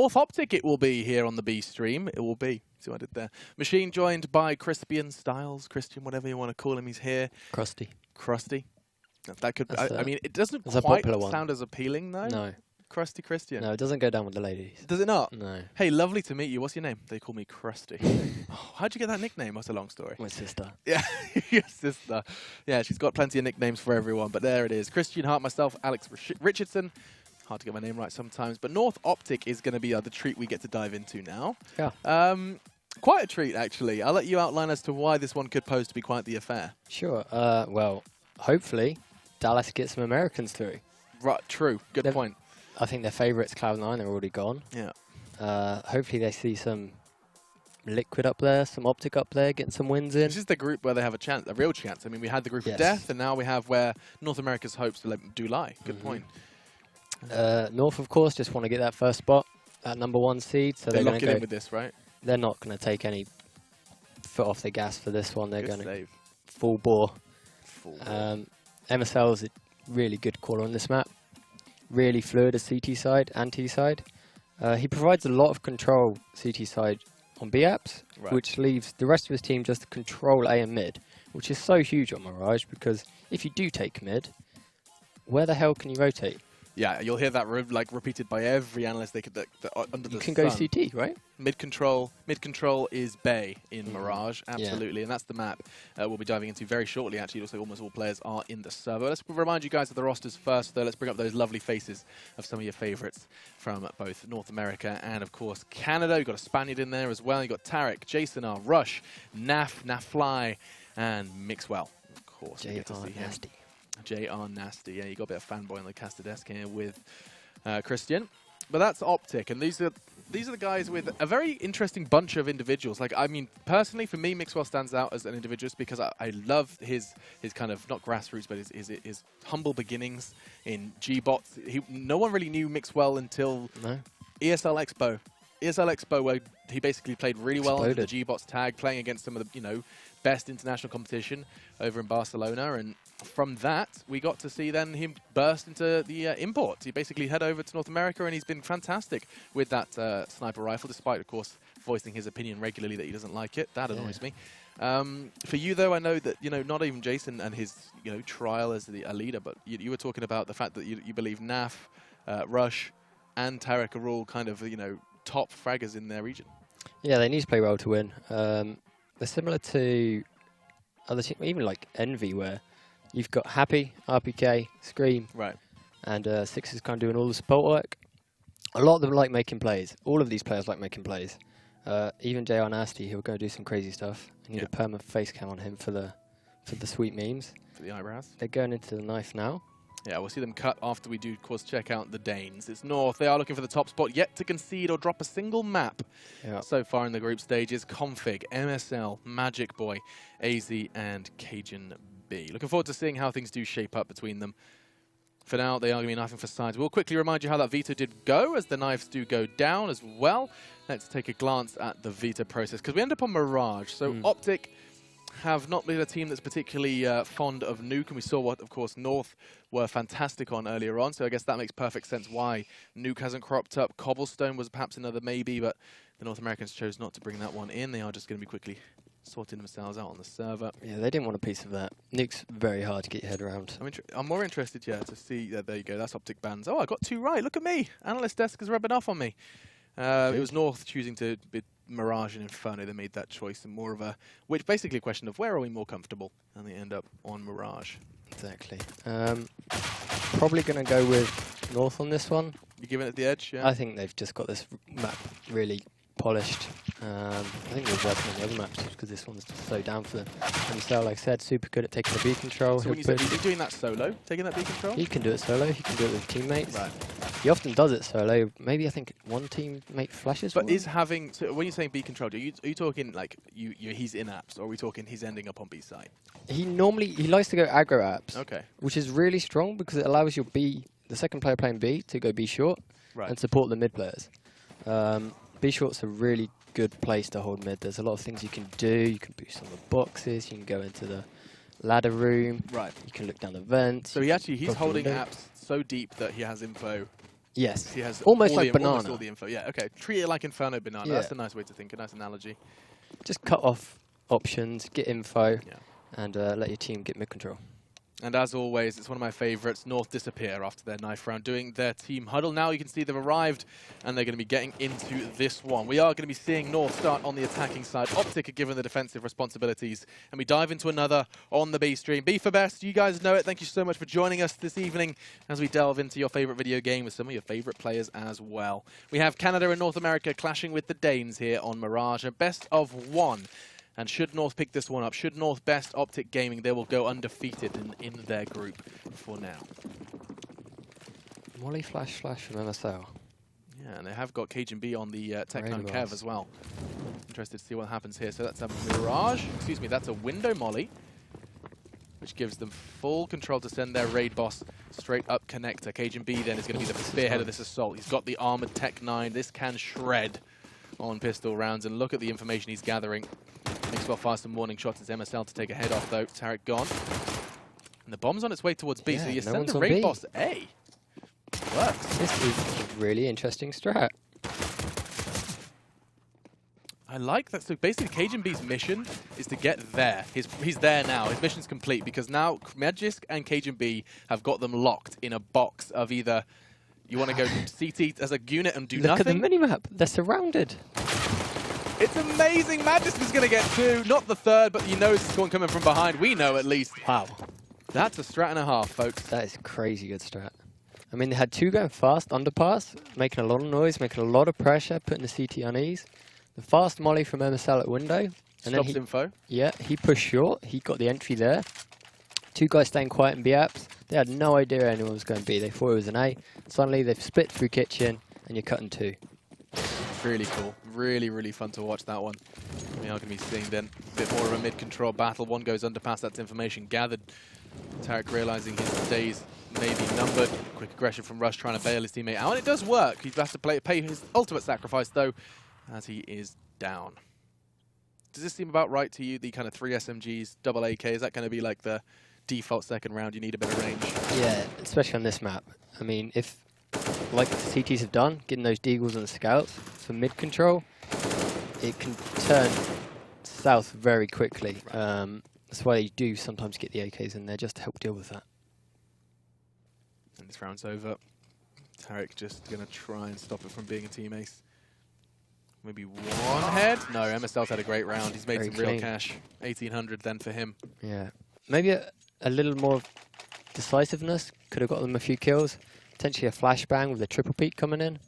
North OpTic it will be here on the B stream. It will be. See what I did there? Machine joined by Crispian Styles, Christian, whatever you want to call him. He's here. Crusty. That could. I mean, it doesn't quite sound as appealing though. No. Crusty Christian. No, it doesn't go down with the ladies. Does it not? No. Hey, lovely to meet you. What's your name? They call me Crusty. Oh, how'd you get that nickname? That's a long story. My sister. Yeah, your sister. Yeah, she's got plenty of nicknames for everyone, but there it is. Christian Hart, myself, Alex Richardson. Hard to get my name right sometimes, but North OpTic is going to be the treat we get to dive into now. Yeah. Quite a treat, actually. I'll let you outline as to why this one could pose to be quite the affair. Sure. Well, hopefully, Dallas gets some Americans through. Right, true. Good point. I think their favourites, Cloud9, they're already gone. Yeah. Hopefully they see some Liquid up there, some OpTic up there, getting some wins in. This is the group where they have a chance, a real chance. I mean, we had the group of death, and now we have where North America's hopes do lie. Good point. North, of course, just want to get that first spot at #1 seed. So they're locking in with this, right? They're not going to take any foot off the gas for this one. They're going to full bore. MSL is a really good caller on this map. Really fluid as CT side and T side. He provides a lot of control CT side on B apps, which leaves the rest of his team just to control A and mid, which is so huge on Mirage because if you do take mid, where the hell can you rotate? Yeah, you'll hear that repeated by every analyst under the sun. You can go CT, right? Mid control is Bay in Mirage, absolutely, and that's the map we'll be diving into very shortly. Actually, it looks like almost all players are in the server. Let's remind you guys of the rosters first, though. Let's bring up those lovely faces of some of your favourites from both North America and, of course, Canada. You've got a Spaniard in there as well. You've got Tarek, Jason R, Rush, Nafly, and Mixwell, of course. Nasty. JR Nasty. Yeah, you got a bit of fanboy on the caster desk here with Christian. But that's OpTic, and these are the guys with a very interesting bunch of individuals. Like, I mean, personally, for me, Mixwell stands out as an individual because I love his kind of, not grassroots, but his humble beginnings in G-Bots. No one really knew Mixwell until ESL Expo. ESL Expo, where he basically played really well in the G-Bots tag, playing against some of the, best international competition over in Barcelona, and from that we got to see then him burst into the imports. He basically head over to North America, and he's been fantastic with that sniper rifle, despite of course voicing his opinion regularly that he doesn't like it. That annoys me. For you though, I know that not even Jason and his trial as a leader, but you were talking about the fact that you believe Naf, Rush, and Tarek are all kind of top fraggers in their region. Yeah, they need to play well to win. They're similar to other teams, even like Envy, where you've got Happy, RPK, Scream, and Six is kind of doing all the support work. A lot of them like making plays. All of these players like making plays. Even JR Nasty, he'll go do some crazy stuff. I need a perma face cam on him for the sweet memes. For the eyebrows. They're going into the knife now. Yeah, we'll see them cut after we do, of course, check out the Danes. It's North. They are looking for the top spot, yet to concede or drop a single map so far in the group stages. Config, MSL, Magic Boy, AZ, and Cajun B. Looking forward to seeing how things do shape up between them. For now, they are going to be knifing for sides. We'll quickly remind you how that veto did go, as the knives do go down as well. Let's take a glance at the veto process, because we end up on Mirage. So OpTic have not been a team that's particularly fond of Nuke, and we saw what, of course, North were fantastic on earlier on, so I guess that makes perfect sense why Nuke hasn't cropped up. Cobblestone was perhaps another maybe, but the North Americans chose not to bring that one in. They are just going to be quickly sorting themselves out on the server. Yeah, they didn't want a piece of that. Nuke's very hard to get your head around. I'm more interested, to see, there you go, that's OpTic bans. Oh, I got two right, look at me. Analyst desk is rubbing off on me. It was North choosing to be Mirage and Inferno. They made that choice, and more of basically a question of where are we more comfortable, and they end up on Mirage. Exactly. Probably going to go with North on this one. You giving it the edge? Yeah. I think they've just got this map really polished. I think they're working on the other maps because this one's so down for them. And like I said, super good at taking the B control. So when you said, is he doing that solo, taking that B control? He can do it solo. He can do it with teammates. Right. He often does it solo. Maybe I think one teammate flashes. But so when you're saying B control, are you talking like he's in apps, or are we talking he's ending up on B site? He likes to go aggro apps. Okay. Which is really strong because it allows your the second player playing B to go B short and support the mid players. B short's a really good place to hold mid. There's a lot of things you can do. You can boost on the boxes. You can go into the ladder room. Right. You can look down the vents. So he's holding apps so deep that he has info Yes. He has almost like almost banana. all the info. Yeah, okay. Treat it like Inferno Banana. Yeah. That's a nice way to think, a nice analogy. Just cut off options, get info, Yeah. and let your team get mid-control. And as always, it's one of my favorites. North disappear after their knife round, doing their team huddle. Now you can see they've arrived, and they're going to be getting into this one. We are going to be seeing North start on the attacking side. OpTic are given the defensive responsibilities, and we dive into another on the B stream. B for best, you guys know it. Thank you so much for joining us this evening as we delve into your favorite video game with some of your favorite players as well. We have Canada and North America clashing with the Danes here on Mirage, a best of 1. And should North pick this one up, should North best OpTic Gaming, they will go undefeated in their group for now. Molly flash from MSL. Yeah, and they have got Cajun B on the Tech9 Kev as well. Interested to see what happens here. So that's a Mirage, excuse me, that's a window molly, which gives them full control to send their raid boss straight up connector. Cajun B then is going to be the spearhead of this assault. He's got the armored Tech9. This can shred on pistol rounds, and look at the information he's gathering. Mixwell fires some warning shots as MSL to take a head off though. Tarek gone. And the bomb's on its way towards B, yeah, so you no send the raid boss A. Works. This is a really interesting strat. I like that. So basically Cajun B's mission is to get there. He's there now. His mission's complete because now Magisk and Cajun B have got them locked in a box of either you want to go CT as a unit and do nothing. Look at the minimap. They're surrounded. It's amazing. Magisk is going to get 2, not the 3rd, but he knows it's one coming from behind. We know at least. Wow. That's a strat and a half, folks. That is crazy good strat. I mean, they had 2 going fast, underpass, making a lot of noise, making a lot of pressure, putting the CT on ease. The fast molly from MSL at window. And Stops then info. Yeah, he pushed short. He got the entry there. 2 guys staying quiet in B-apps. They had no idea anyone was going B. They thought it was an A. Suddenly, they've split through kitchen, and you're cutting 2. Really cool. Really, really fun to watch that one. We are going to be seeing then a bit more of a mid-control battle. One goes underpass, that's information gathered. Tarek realizing his days may be numbered. Quick aggression from Rush trying to bail his teammate out, and it does work. He has to pay his ultimate sacrifice, though, as he is down. Does this seem about right to you, the kind of 3 SMGs, double AK? Is that going to be like the default second round? You need a bit of range? Yeah, especially on this map. I mean, if, like the CTs have done, getting those deagles and the scouts for mid-control, it can turn south very quickly. That's why you do sometimes get the AKs in there, just to help deal with that. And this round's over. Tarek just going to try and stop it from being a team ace. Maybe one head? No, MSL's had a great round. He's made Very some clean. real cash. 1,800 then for him. Yeah. Maybe a little more decisiveness. Could have got them a few kills. Potentially a flashbang with a triple peak coming in.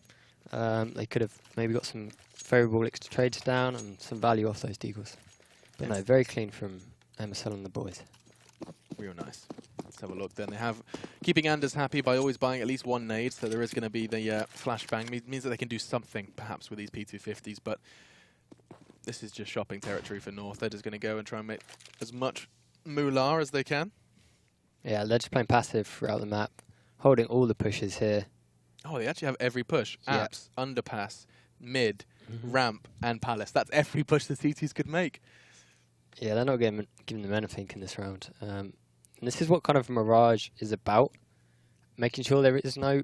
They could have maybe got some favorable trades down and some value off those deagles. But no, very clean from MSL and the boys. Real nice. Let's have a look then. They have keeping Anders happy by always buying at least 1 nade, so there is going to be the flashbang. Means that they can do something perhaps with these P250s, but this is just shopping territory for North. They're just going to go and try and make as much moolah as they can. Yeah, they're just playing passive throughout the map, holding all the pushes here. Oh, they actually have every push. Apps, underpass, mid, ramp, and palace. That's every push the CTs could make. Yeah, they're not giving them anything in this round. And this is what kind of Mirage is about, making sure there is no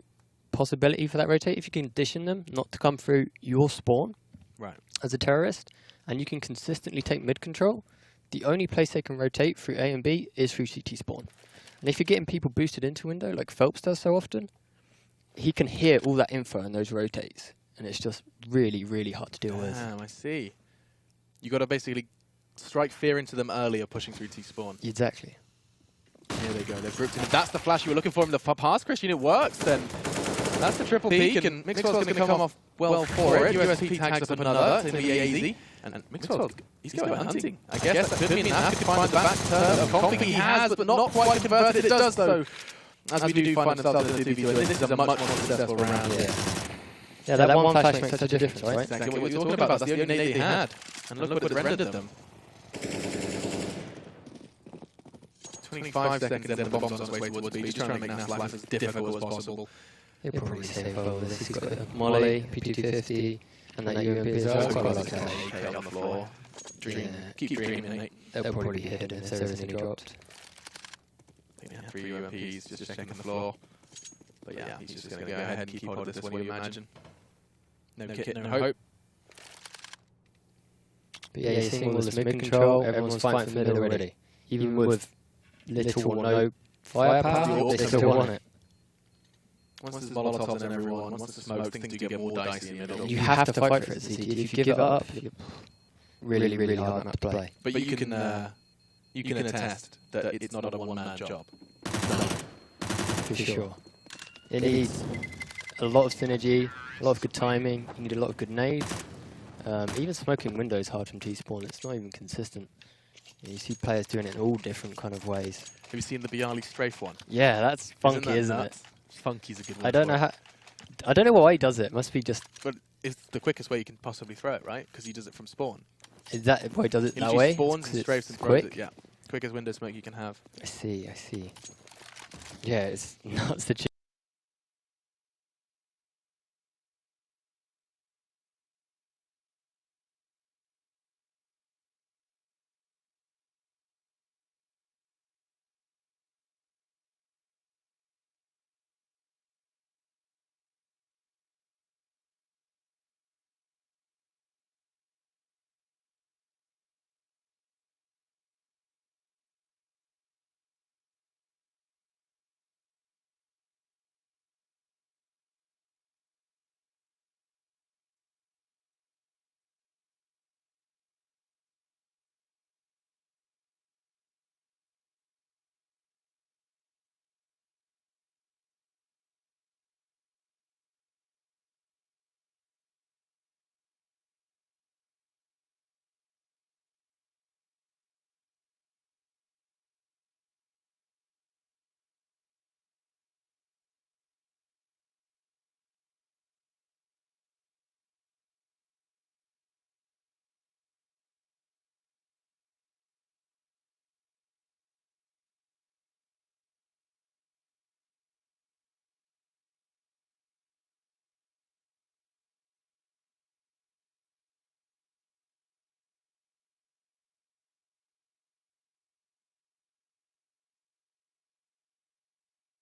possibility for that rotate. If you can condition them not to come through your spawn as a terrorist, and you can consistently take mid-control, the only place they can rotate through A and B is through CT spawn. And if you're getting people boosted into window, like Phelps does so often, he can hear all that info in those rotates. And it's just really, really hard to deal with. I see. You got to basically strike fear into them earlier, pushing through T-spawn. Exactly. Here they go. They've grouped in. That's the flash you were looking for in the pass, Christian. It works then. That's the triple peak, and Mixwell's going to come off well for it. USP tags up another. It's going to be easy. And Mixwell, he's going hunting. I guess that could mean that could find the back turn of config he has, but not quite converted. It does, though. As we do find ourselves in the 2v2, this is a much more successful round. Yeah, that one flash makes such a difference, right? Exactly what you're talking about. That's the only nade they had. And look what it rendered them. 25 seconds and then the bomb's on its way towards B. Just trying to make Nas life as difficult as possible. He'll probably save over this. He's got a Molly, P250, and that UMP as well. Quite like that. AK on the floor. Dream. Keep dreaming, mate. They'll probably be hidden if there is any dropped. I think they have 3 UMPs just checking the floor. But yeah, he's just going to go ahead and keep hold of this, what do you imagine? No kit, no hope. But yeah, you're seeing all this mid-control, everyone's fighting for mid already. Even with little or no firepower, they still want it. Once there's Molotovs in everyone, once the smoke, things do get more dicey in the middle. You have to fight for it, so if you give it up, really, really hard map to play. But you can attest that it's not a one-man job. For sure. It needs a lot of synergy, a lot of good timing, you need a lot of good nades. Even smoking window is hard from T-spawn, it's not even consistent. You see players doing it in all different kind of ways. Have you seen the Bialy strafe one? Yeah, that's funky, isn't it? Funky's a good one. I don't know how. I don't know why he does it. It must be just. But it's the quickest way you can possibly throw it, right? Because he does it from spawn. Is that why he does it that way? He spawns and strafes and throws it. Yeah, quickest window smoke you can have. I see. I see. Yeah, it's nuts to.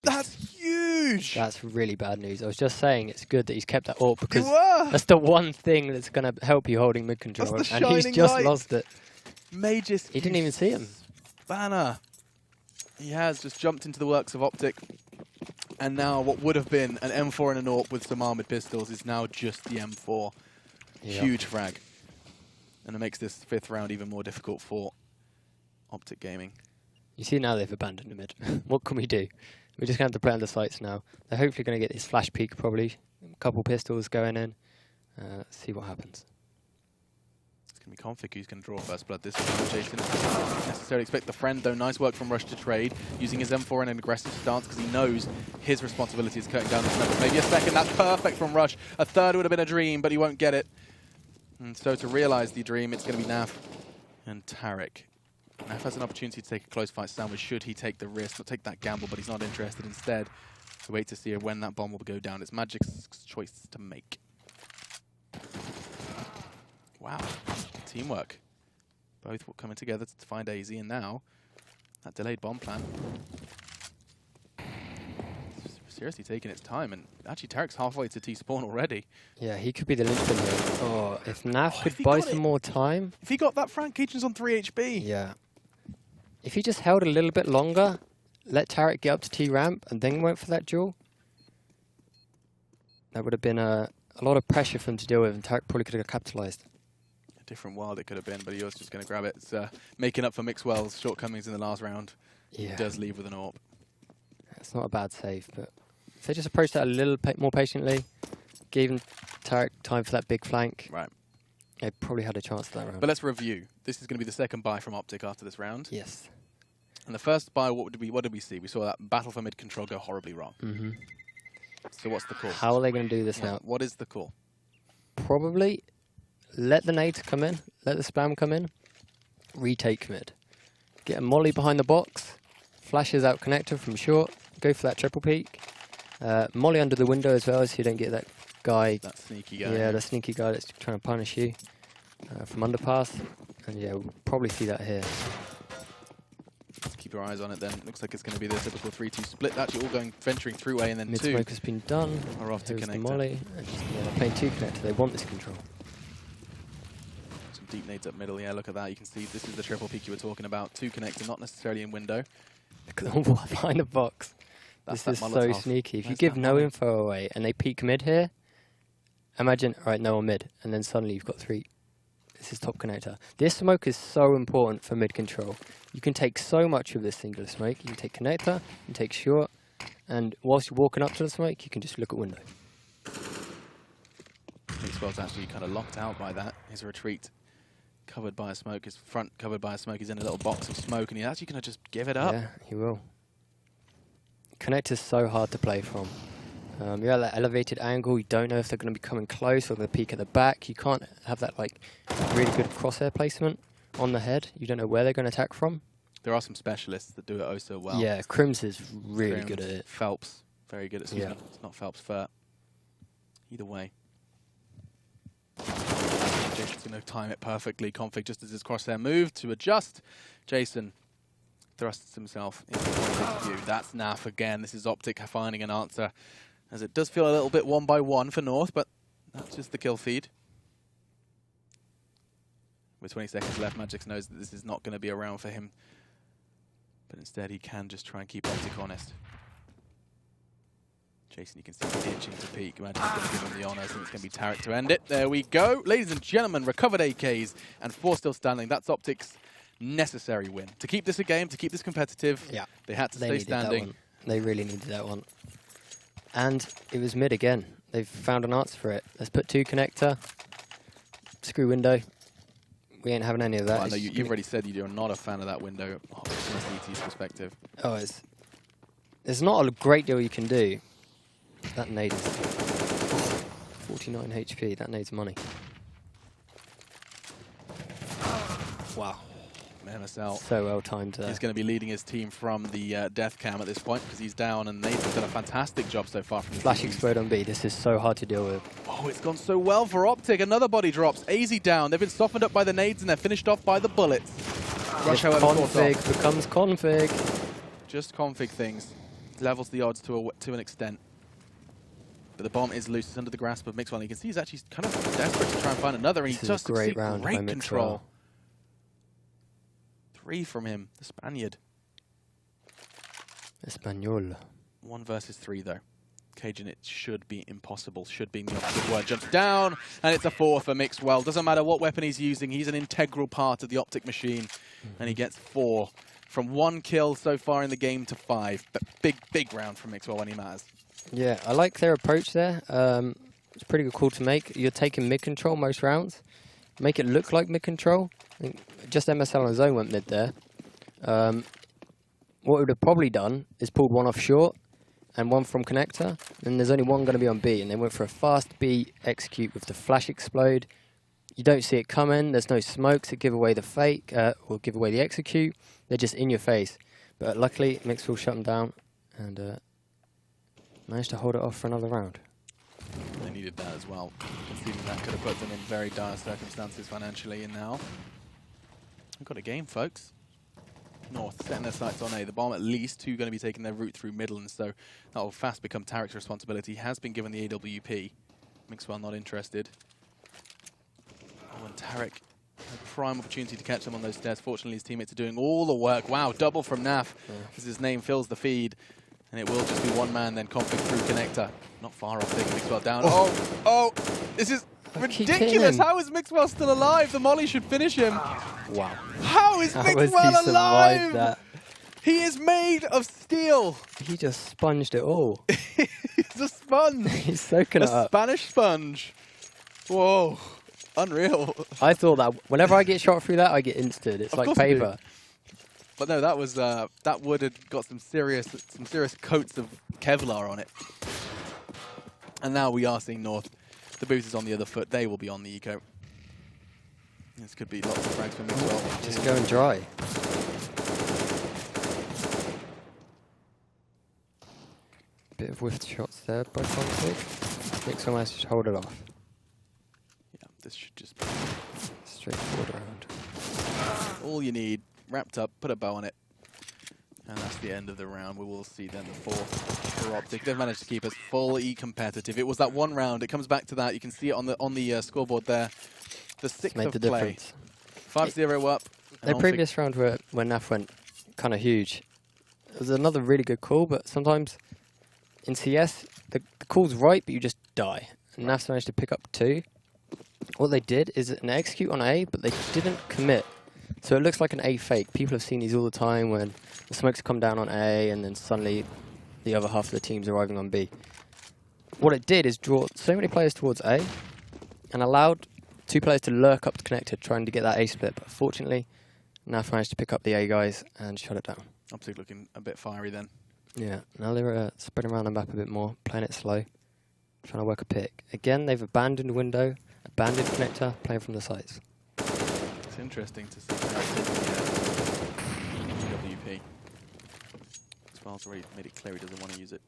That's huge! That's really bad news. I was just saying it's good that he's kept that AWP because that's the one thing that's going to help you holding mid-control. And he's just lost it. Magus. He didn't even see him. Banner. He has just jumped into the works of OpTic. And now what would have been an M4 and an AWP with some armored pistols is now just the M4. Yep. Huge frag. And it makes this 5th round even more difficult for OpTic Gaming. You see now they've abandoned the mid. What can we do? We're just going to have to play on the sights now. They're hopefully going to get this flash peek probably. A couple pistols going in. Let's see what happens. It's going to be Config who's going to draw first blood this time. Jason doesn't necessarily expect the friend though. Nice work from Rush to trade. Using his M4 in an aggressive stance because he knows his responsibility is cutting down the smoke. Maybe a second. That's perfect from Rush. A third would have been a dream, but he won't get it. And so to realize the dream, it's going to be Naf and Tarek. Naf has an opportunity to take a close fight sandwich should he take the risk, not take that gamble, but he's not interested. Instead, to wait to see when that bomb will go down. It's Magic's choice to make. Wow, teamwork. Both coming together to find AZ, and now that delayed bomb plan. Seriously taking its time, and actually Tarek's halfway to T-spawn already. Yeah, he could be the linchpin here. Oh, if Naf could buy some more time. If he got that, Frank Keaton's on 3 HP. Yeah. If he just held a little bit longer, let Tarek get up to T-ramp, and then went for that duel, that would have been a lot of pressure for him to deal with, and Tarek probably could have capitalized. A different world it could have been, but he was just going to grab it. It's making up for Mixwell's shortcomings in the last round. Yeah. He does leave with an AWP. It's not a bad save, but if they just approached that a little more patiently, gave Tarek time for that big flank, right, they probably had a chance that round. But let's review. This is going to be the second buy from OpTic after this round. Yes. And the first buy, what did we see? We saw that battle for mid-control go horribly wrong. Mm-hmm. So what's the call? How are they going to do this now? What is the call? Probably let the nades come in, let the spam come in, retake mid. Get a molly behind the box, flashes out connector from short, go for that triple peek. Molly under the window as well, so you don't get that guy. That sneaky guy. Yeah, the sneaky guy that's trying to punish you from underpass. And yeah, we'll probably see that here. keep your eyes on it then. It looks like it's going to be the typical 3-2 split. Actually all going, venturing through A and then 2. Mid-smoke has been done. Are off to Here's connector. the molly. And they're playing 2 connector. They want this control. Some deep nades up middle. Yeah, look at that. You can see this is the triple peak you were talking about. 2 connector, not necessarily in window. Look at them all behind the box. This is so sneaky. If you give no info away and they peek mid here, imagine, all right, no one mid, and then suddenly you've got 3. This is top connector. This smoke is so important for mid control. You can take so much of this singular smoke. You can take connector, you can take short, and whilst you're walking up to the smoke, you can just look at window. Mixwell's actually kind of locked out by that. His retreat covered by a smoke, his front covered by a smoke. He's in a little box of smoke, and he's actually going to just give it up. Yeah, he will. Connector's so hard to play from. You're at that elevated angle, you don't know if they're going to be coming close or they'll peek at the back. You can't have that like really good crosshair placement on the head. You don't know where they're going to attack from. There are some specialists that do it oh so well. Yeah, Crims is really good at it. Phelps, very good at it. It's not Phelps, Furt. Either way. Jason's going to time it perfectly. Config just as his crosshair moved to adjust. Jason thrusts himself into the view. That's Naf again. This is OpTic finding an answer. As it does feel a little bit 1-by-1 for North, but that's just the kill feed. With 20 seconds left, Magix knows that this is not going to be around for him. But instead, he can just try and keep OpTic honest. Jason, you can see he's itching to peek. Magic's going to give him the honour. I think it's going to be Tarek to end it. There we go. Ladies and gentlemen, recovered AKs and 4 still standing. That's OpTic's necessary win. To keep this a game, to keep this competitive, they had to stay standing. They really needed that one. And it was mid again. They've found an answer for it. Let's put 2 connector. Screw window. We ain't having any of that. Well, I know you've already said you're not a fan of that window from ET's perspective. Oh, there's not a great deal you can do. That nade is 49 HP. That nade's money. Wow. MSL. So well timed there. He's going to be leading his team from the death cam at this point because he's down, and they've done a fantastic job so far. From Flash explode on B. This is so hard to deal with. Oh, it's gone so well for OpTic. Another body drops. AZ down. They've been softened up by the nades, and they're finished off by the bullets. Rush, however, config becomes config. Just config things. Levels the odds to an extent. But the bomb is loose. It's under the grasp of Mixwell. You can see he's actually kind of desperate to try and find another, and he's just great round. Great control. 3 from him, the Spaniard. Espanol. 1 versus 3 though. Cajun, it should be impossible. Should be the opposite word. Jumps down, and it's a 4 for Mixwell. Doesn't matter what weapon he's using. He's an integral part of the OpTic machine, and he gets 4 from 1 kill so far in the game to 5. But big round from Mixwell when he matters. Yeah, I like their approach there. It's a pretty good call to make. You're taking mid control most rounds. Make it look like mid control. I think just MSL on his own went mid there. What we would have probably done is pulled 1 off short and 1 from connector. And there's only 1 going to be on B. And they went for a fast B execute with the flash explode. You don't see it coming. There's no smokes that give away the fake or give away the execute. They're just in your face. But luckily, Mixwell shut them down and managed to hold it off for another round. They needed that as well. Considering that could have put them in very dire circumstances financially, and now we've got a game, folks. North setting their sights on A. The bomb at least 2 going to be taking their route through middle, and so that will fast become Tarek's responsibility. He has been given the AWP. Mixwell not interested. Oh, and Tarek, a prime opportunity to catch them on those stairs. Fortunately, his teammates are doing all the work. Wow, double from Naf as his name fills the feed. And it will just be 1 man then config through connector. Not far off, taking Mixwell down. Oh, this is ridiculous. How is Mixwell still alive? The molly should finish him. Wow. How is Mixwell alive? That? He is made of steel. He just sponged it all. He's a sponge. He's soaking it up. A Spanish sponge. Whoa. Unreal. I thought that whenever I get shot through that, I get insted. It's like paper. But no, that was that wood had got some serious coats of Kevlar on it. And now we are seeing North. The boost is on the other foot. They will be on the eco. This could be lots of frags for Mixwell. Just going dry. Bit of whiffed shots there by config. Mixwell managed to hold it off. Yeah, this should just be straightforward round. All you need. Wrapped up, put a bow on it. And that's the end of the round. We will see then the fourth for OpTic. They've managed to keep us fully competitive. It was that one round. It comes back to that. You can see it on the scoreboard there. The sixth of play. 5-0 up. Their previous round where NAF went kind of huge. It was another really good call, but sometimes in CS, the call's right, but you just die. And NAF's managed to pick up 2. What they did is an execute on A, but they didn't commit. So it looks like an A fake. People have seen these all the time when the smokes come down on A and then suddenly the other half of the team's arriving on B. What it did is draw so many players towards A and allowed 2 players to lurk up the connector trying to get that A split. But fortunately, NAF managed to pick up the A guys and shut it down. OpTic looking a bit fiery then. Yeah, now they're spreading around the map a bit more, playing it slow, trying to work a pick. Again, they've abandoned window, abandoned connector, playing from the sides. It's interesting to see the WP. Mixwell's already made it clear he doesn't want to use it.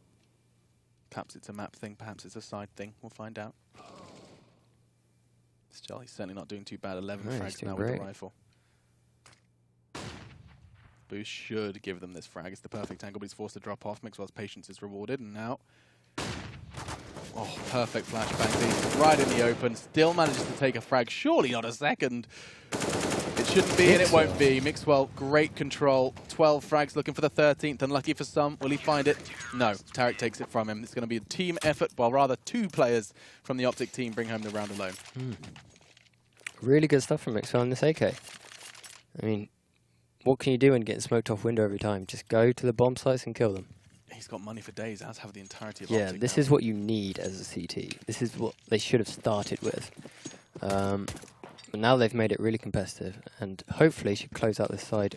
Perhaps it's a map thing, perhaps it's a side thing. We'll find out. Still, he's certainly not doing too bad. 11 frags now with the rifle. Boost should give them this frag. It's the perfect angle, but he's forced to drop off. Mixwell's patience is rewarded, and now... Oh, perfect flashbang. He's right in the open. Still manages to take a frag. Surely not a second. It shouldn't be, and it won't be. Mixwell, great control. 12 frags looking for the 13th. Unlucky for some. Will he find it? No. Tarek takes it from him. It's going to be a team effort. Well, rather 2 players from the OpTic team bring home the round alone. Really good stuff from Mixwell in this AK. I mean, what can you do when getting smoked off window every time? Just go to the bomb sites and kill them. He's got money for days, as have the entirety of OpTic. OpTic This now. is what you need as a CT. This is what they should have started with. But now they've made it really competitive, and hopefully should close out this side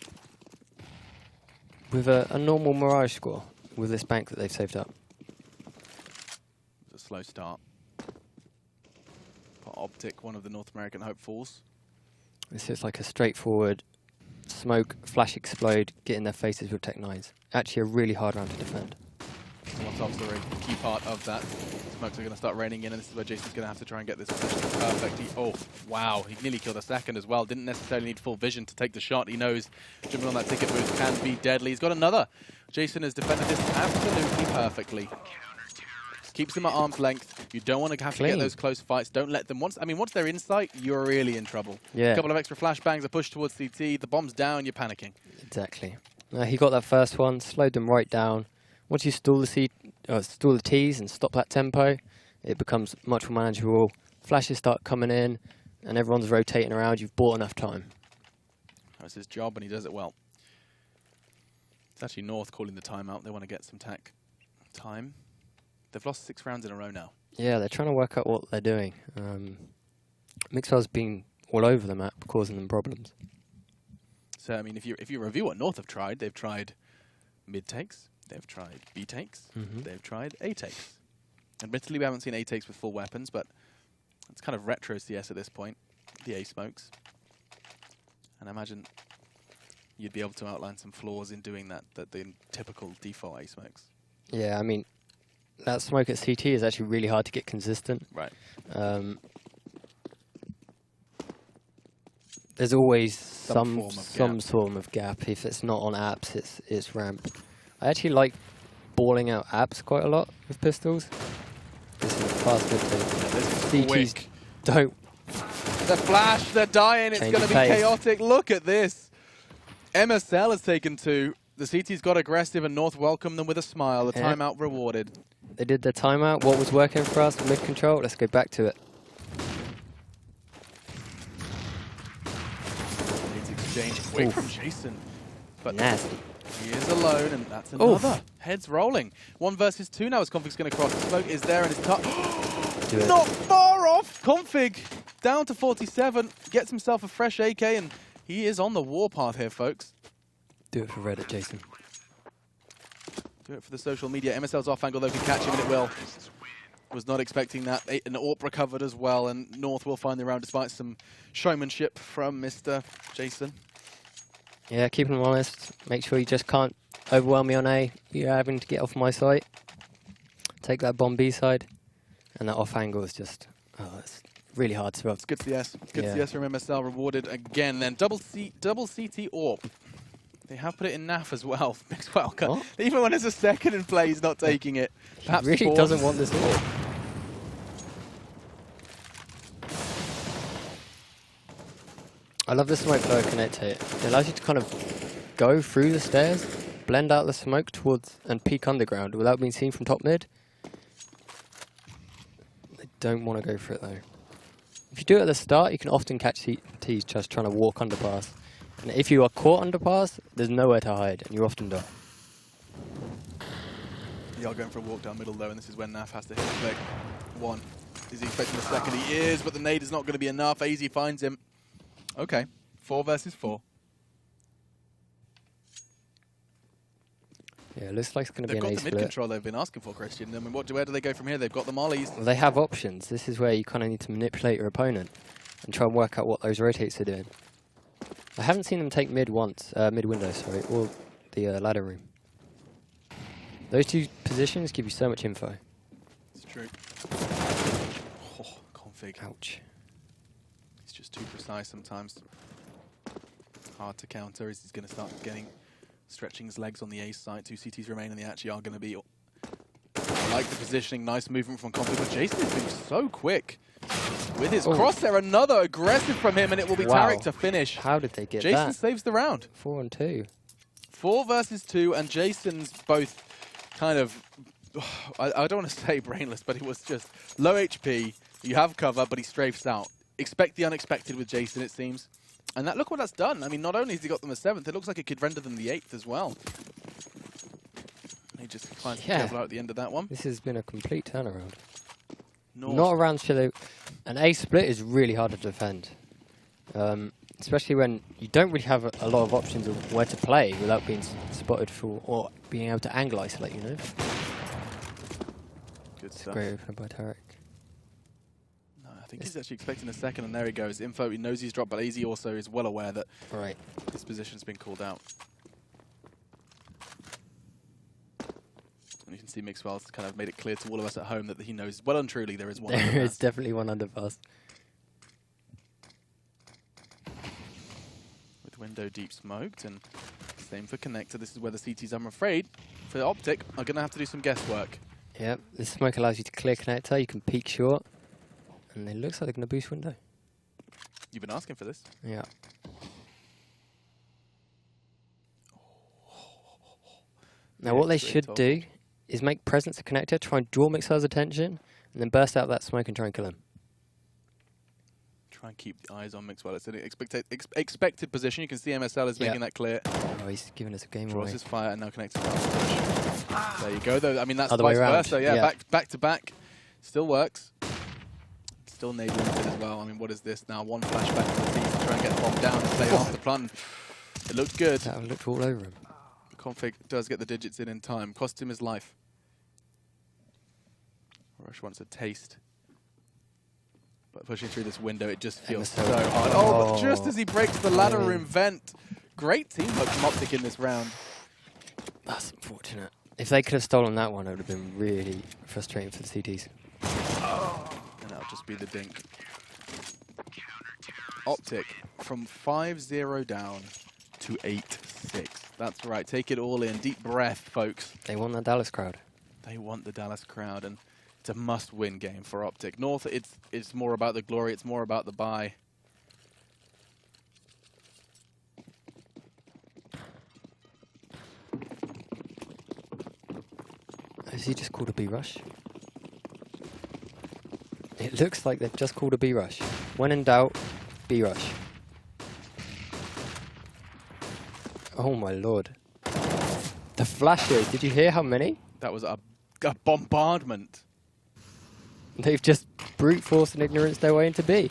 with a normal Mirage score with this bank that they've saved up. It's a slow start. For OpTic, one of the North American hopefuls. This is like a straightforward smoke, flash explode, get in their faces with Tech 9s. Actually a really hard round to defend. So on top story, key part of that. Smokes are going to start raining in, and this is where Jason's going to have to try and get this position perfect. Oh, wow, he nearly killed a second as well. Didn't necessarily need full vision to take the shot. He knows jumping on that ticket boost can be deadly. He's got another. Jason has defended this absolutely perfectly. Keeps them at arm's length. You don't want to have to get those close fights. Don't let them. Once they're in sight, you're really in trouble. Yeah. A couple of extra flashbangs, a push towards CT, the bomb's down, you're panicking. Exactly. He got that first one, slowed them right down. Once you stall the T's and stop that tempo, it becomes much more manageable. Flashes start coming in, and everyone's rotating around. You've bought enough time. That's his job, and he does it well. It's actually North calling the timeout. They want to get some tech time. They've lost 6 rounds in a row now. Yeah, they're trying to work out what they're doing. Mixwell's been all over the map, causing them problems. So, I mean, if you review what North have tried, they've tried mid takes, they've tried B takes, they've tried A takes. Admittedly, we haven't seen A takes with full weapons, but it's kind of retro CS at this point, the A smokes. And I imagine you'd be able to outline some flaws in doing that the typical default A smokes. Yeah, I mean, that smoke at CT is actually really hard to get consistent. Right. There's always some form of gap. If it's not on apps, it's ramp. I actually like balling out apps quite a lot with pistols. This is a fast good thing. CTs don't. The flash, they're dying. It's going to be chaotic. Look at this. MSL has taken 2. The CT's got aggressive, and North welcomed them with a smile. The timeout rewarded. They did their timeout. What was working for us? Mid control. Let's go back to it. Exchange away from Jason. But nasty. He is alone, and that's another. Heads rolling. 1 versus 2 now as Config's going to cross. The smoke is there, and it's not far off. Config down to 47. Gets himself a fresh AK, and he is on the warpath here, folks. Do it for Reddit, Jason. Do it for the social media. MSL's off angle, though, can catch him, and it will. Was not expecting that. An AWP recovered as well, and North will find the round despite some showmanship from Mr. Jason. Yeah, keep him honest. Make sure you just can't overwhelm me on A. You're having to get off my site. Take that bomb B side. And that off angle is just, it's really hard to rub. It's good CS. Good CS from MSL rewarded again then. Double CT AWP. They have put it in NAF as well. Mixwell. Even when there's a second in play, he's not taking it. Perhaps he really doesn't want this all. I love the smoke flow connector. It allows you to kind of go through the stairs, blend out the smoke towards and peek underground without being seen from top mid. They don't want to go for it though. If you do it at the start, you can often catch CTs just trying to walk underpass. And if you are caught underpass, there's nowhere to hide, and you often die. They are going for a walk down middle though, and this is when NAF has to hit the flick. One. Is he expecting the second? He is, but the nade is not going to be enough. AZ finds him. Okay, 4 versus 4. Yeah, it looks like it's going to be an They've A got the split. mid control they've been asking for, Christian. I mean, where do they go from here? They've got the mollies. Well, they have options. This is where you kind of need to manipulate your opponent and try and work out what those rotates are doing. I haven't seen them take mid once, mid window, sorry, or the ladder room. Those two positions give you so much info. It's true. Oh, config. Ouch. It's just too precise sometimes. Hard to counter as he's going to start stretching his legs on the ace side. 2 CTs remain, and they actually are going to be. I like the positioning. Nice movement from config, but Jason has been so quick. With his crosshair, another aggressive from him, and it will be Tarek to finish. How did they get Jason that? saves the round. 4 and 2. 4 versus 2, and Jason's both kind of, I don't want to say brainless, but he was just low HP. You have cover, but he strafes out. Expect the unexpected with Jason, it seems. And that, look what that's done. I mean, not only has he got them a 7th, it looks like it could render them the 8th as well. He just finds the careful out at the end of that one. This has been a complete turnaround. North. Not around Shiloh. An A split is really hard to defend. Especially when you don't really have a lot of options of where to play without being spotted for, or being able to angle isolate, you know? Good stuff. Great opener by Tarek. No, I think he's actually expecting a second, and there he goes. Info, he knows he's dropped, but AZ also is well aware that his position's been called out. And you can see Mixwell's kind of made it clear to all of us at home that he knows well and truly there is one underpass. There is definitely one underpass. With window deep smoked, and same for connector. This is where the CTs, I'm afraid, for the OpTic, are going to have to do some guesswork. Yep, this smoke allows you to clear connector, you can peek short, and it looks like they're going to boost window. You've been asking for this. Yeah. Now what they should do is make presence a connector, try and draw Mixwell's attention, and then burst out that smoke and try and kill him. Try and keep the eyes on Mixwell. It's an expected position. You can see MSL is making that clear. Oh, he's giving us a game away. Draws his fire and now connects. There you go, though. I mean, that's Other way vice around. versa. Yeah, back to back. Still works. Still nade limited as well. I mean, what is this now? One flashback to the team to try and get the bomb down and stay off the plant. It looked good. That looked all over him. Config does get the digits in time. Cost him his life. Rush wants a taste. But pushing through this window, it just feels so hard. Oh, but just as he breaks the ladder room vent. Great teamwork from OpTic in this round. That's unfortunate. If they could have stolen that one, it would have been really frustrating for the CTs. And that'll just be the dink. OpTic from 5-0 down to 8-6. That's right. Take it all in. Deep breath, folks. They want the Dallas crowd. They want the Dallas crowd, and it's a must-win game for OpTic. North, it's more about the glory. It's more about the buy. Has he just called a B rush? It looks like they've just called a B rush. When in doubt, B rush. Oh my lord. The flashes, did you hear how many? That was a bombardment. They've just brute force and ignorance their way into B.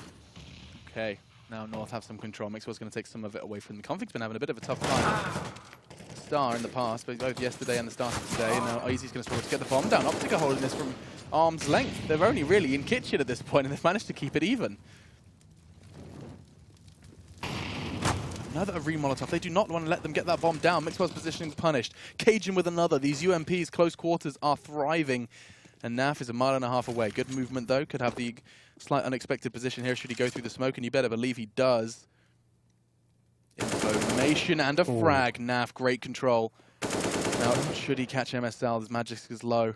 Okay, now North have some control. Mixwell's going to take some of it away from them. Config's been having a bit of a tough time. Star in the past, but both yesterday and the start of today. And now Easy's going to struggle to get the bomb down. OpTic are holding this from arm's length. They're only really in kitchen at this point, and they've managed to keep it even. Another re-Molotov. They do not want to let them get that bomb down. Mixwell's positioning is punished. Cajun with another. These UMPs, close quarters, are thriving. And NAF is a mile and a half away. Good movement, though. Could have the slight unexpected position here should he go through the smoke, and you better believe he does. Info donation and a frag. Naf, great control. Now, should he catch MSL? His magic is low.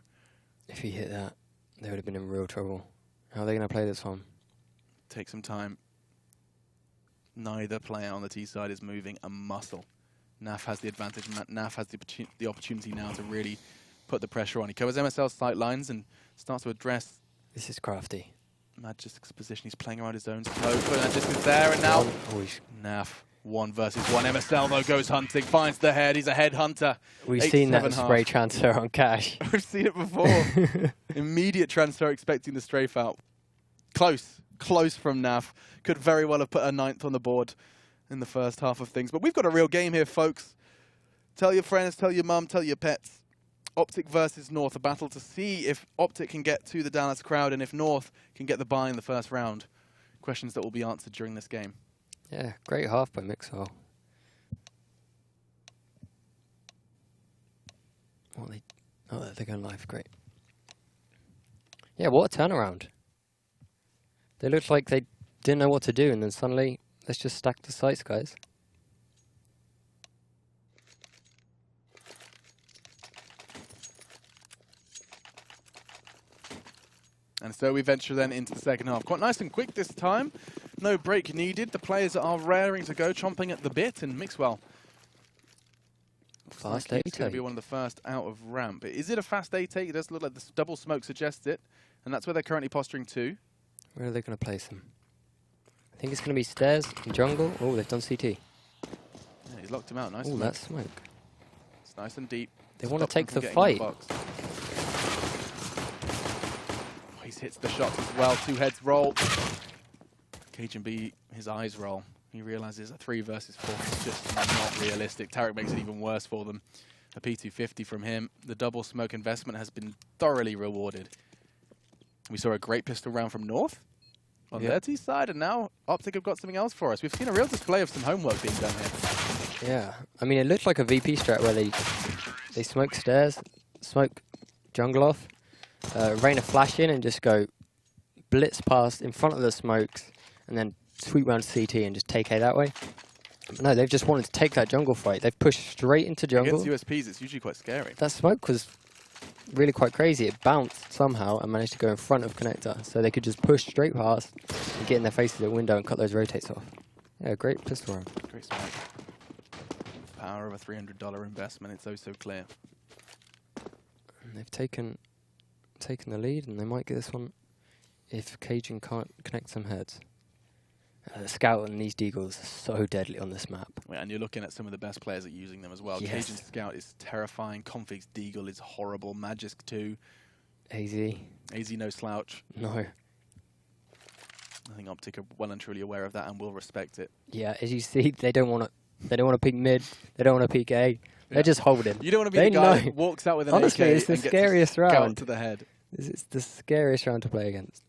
If he hit that, they would have been in real trouble. How are they going to play this one? Take some time. Neither player on the T side is moving a muscle. Naf has the advantage. Naf has the opportunity now to really put the pressure on. He covers MSL's sight lines and starts to address. This is crafty. Magic's position. He's playing around his own smoke, but Magic is there, and now Naf 1 versus 1. MSL though goes hunting, finds the head. He's a head hunter. We've seen that spray transfer on Cash. We've seen it before. Immediate transfer, expecting the strafe out. Close from Naf. Could very well have put a 9th on the board in the first half of things. But we've got a real game here, folks. Tell your friends, tell your mum, tell your pets. OpTic versus North, a battle to see if OpTic can get to the Dallas crowd and if North can get the bye in the first round. Questions that will be answered during this game. Yeah, great half by Mixwell. They're going live, great. Yeah, what a turnaround. They looked like they didn't know what to do, and then suddenly, let's just stack the sites, guys. And so we venture then into the second half. Quite nice and quick this time. No break needed. The players are raring to go, chomping at the bit, and Mixwell. Fast A-take. It's going to be one of the first out of ramp. Is it a fast A-take? It does look like the double smoke suggests it. And that's where they're currently posturing to. Where are they going to place them? I think it's going to be stairs and jungle. Oh, they've done CT. Yeah, he's locked him out. Nice. Oh, that smoke. It's nice and deep. They want to take the fight. He hits the shots as well. 2 heads roll. KGB, his eyes roll. He realizes a 3 versus 4 is just not realistic. Tarek makes it even worse for them. A P250 from him. The double smoke investment has been thoroughly rewarded. We saw a great pistol round from North on their T side, and now OpTic have got something else for us. We've seen a real display of some homework being done here. Yeah, I mean, it looked like a VP strat where they smoke stairs, smoke jungle off, rain a flash in and just go blitz past in front of the smokes and then sweep round to CT and just take A that way. But no, they've just wanted to take that jungle fight. They've pushed straight into jungle. Against USPs, it's usually quite scary. That smoke was really quite crazy. It bounced somehow and managed to go in front of connector, so they could just push straight past and get in their faces at window and cut those rotates off. Yeah, great pistol round. Great smoke. Power of a $300 investment. It's so clear. And they've taken the lead, and they might get this one if Cajun can't connect some heads. The Scout and these Deagles are so deadly on this map. Yeah, and you're looking at some of the best players at using them as well. Yes. Cajun Scout is terrifying. Config's Deagle is horrible. Magisk 2. AZ no slouch. No. I think OpTic are well and truly aware of that and will respect it. Yeah, as you see, they don't want to peek mid. They don't want to peek A. They're just holding. You don't want to be the guy who walks out with an Honestly, AK it's the and scariest gets round to the head. It's the scariest round to play against.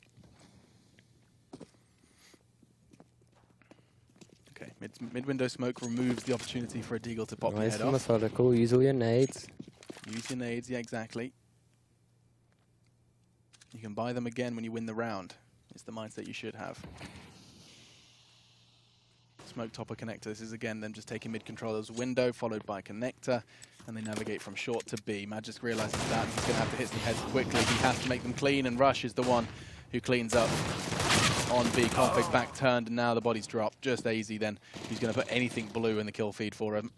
Okay, mid-window smoke removes the opportunity for a Deagle to pop your Nice head and off. methodical. Use all your nades. Use your nades, yeah, exactly. You can buy them again when you win the round. It's the mindset you should have. Smoke topper connector. This is again them just taking mid controller's window, followed by connector, and they navigate from short to B. Magisk realizes that he's going to have to hit some heads quickly. He has to make them clean, and Rush is the one who cleans up on B. Config back turned, and now the body's dropped. Just AZ then. He's going to put anything blue in the kill feed for him.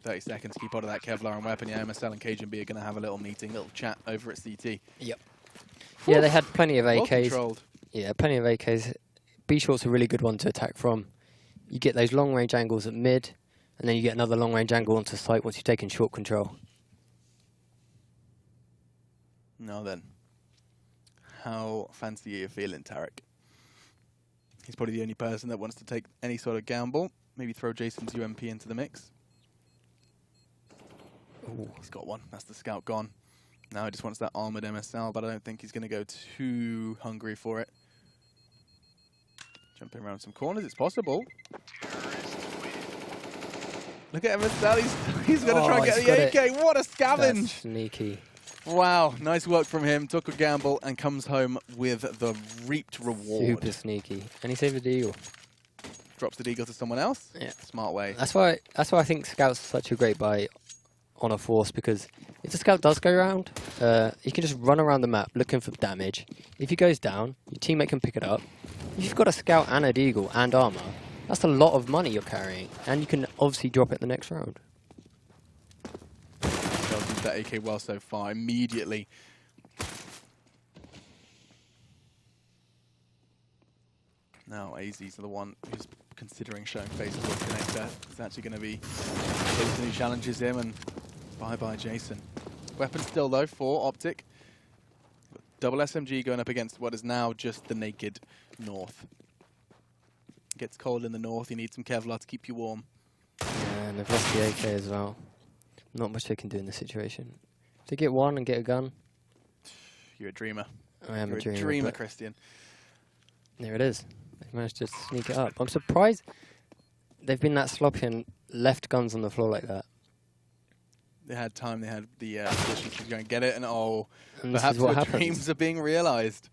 30 seconds, keep out of that Kevlar and weapon. Yeah, MSL and KGB are going to have a little meeting, little chat over at CT. Yep. Yeah, they had plenty of AKs. Well-controlled. Yeah, plenty of AKs. B-short's a really good one to attack from. You get those long-range angles at mid, and then you get another long-range angle onto site once you've taken short control. Now then, how fancy are you feeling, Tarek? He's probably the only person that wants to take any sort of gamble. Maybe throw Jason's UMP into the mix. Ooh, he's got one. That's the Scout gone. Now he just wants that armored MSL, but I don't think he's going to go too hungry for it. Jumping around some corners, it's possible. Look at MSL, he's going to try and get the AK. What a scavenge! That's sneaky. Wow, nice work from him. Took a gamble and comes home with the reaped reward. Super sneaky. And he saved the deal. drops the deagle to someone else. Yeah. Smart way. That's why I think Scout's such a great buy on a Force, because if the Scout does go around, he can just run around the map looking for damage. If he goes down, your teammate can pick it up. If you've got a Scout and a deagle and armor, that's a lot of money you're carrying, and you can obviously drop it the next round. They'll use that AK well so far. Immediately. Now AZ's the one who's considering showing face towards Connector. It's actually going to be Jason who challenges him, and bye-bye Jason. Weapon still though for OpTic. Double SMG going up against what is now just the naked North. Gets cold in the North, you need some Kevlar to keep you warm. Yeah, and they've lost the AK as well. Not much they can do in this situation. If they get one and get a gun... You're a dreamer. I am You're a dreamer, Christian. There it is. They've managed to sneak it up. I'm surprised they've been that sloppy and left guns on the floor like that. They had time, they had the position to go and get it, and and perhaps what your happens. dreams are being realised.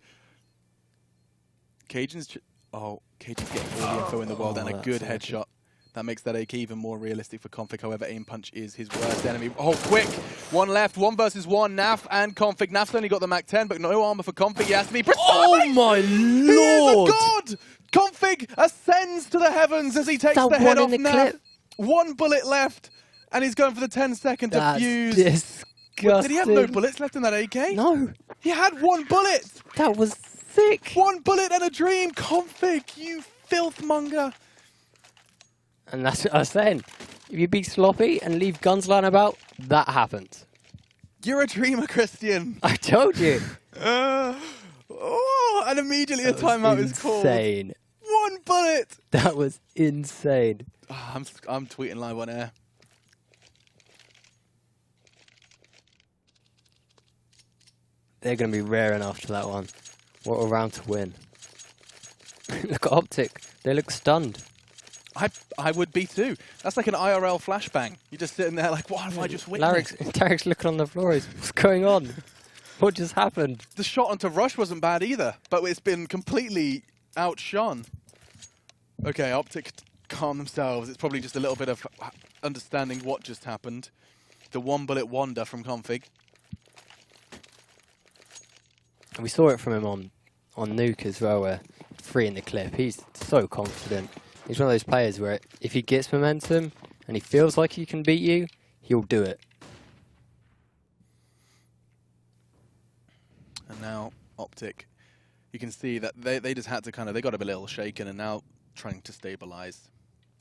Cajun's getting all the info in the world, and a good headshot. That makes that AK even more realistic for Config. However, aim punch is his worst enemy. Oh, quick! One left, 1 versus 1. Naf and Config. Naf's only got the Mac 10, but no armor for Config. He has to be precise. Oh my lord! He is a god! Config ascends to the heavens as he takes the head off Naf. Clip. 1 bullet left, and he's going for the 10-second defuse. Disgusting. Did he have no bullets left in that AK? No. He had 1 bullet! That was sick. 1 bullet and a dream! Config, you filthmonger! And that's what I was saying. If you be sloppy and leave guns lying about, that happens. You're a dreamer, Christian. I told you. And immediately a timeout is called. Insane. 1 bullet. That was insane. Oh, I'm tweeting live on air. They're going to be raring after that one. What a round to win. Look at OpTic. They look stunned. I would be too. That's like an IRL flashbang. You're just sitting there like, what have I just witnessed? Tarek's looking on the floor. What's going on? What just happened? The shot onto Rush wasn't bad either, but it's been completely outshone. Okay, OpTic calm themselves. It's probably just a little bit of understanding what just happened. The 1 bullet wonder from Config. And we saw it from him on Nuke as well, where 3 in the clip. He's so confident. He's one of those players where if he gets momentum and he feels like he can beat you, he'll do it. And now OpTic, you can see that they just had to they got a little shaken and now trying to stabilize.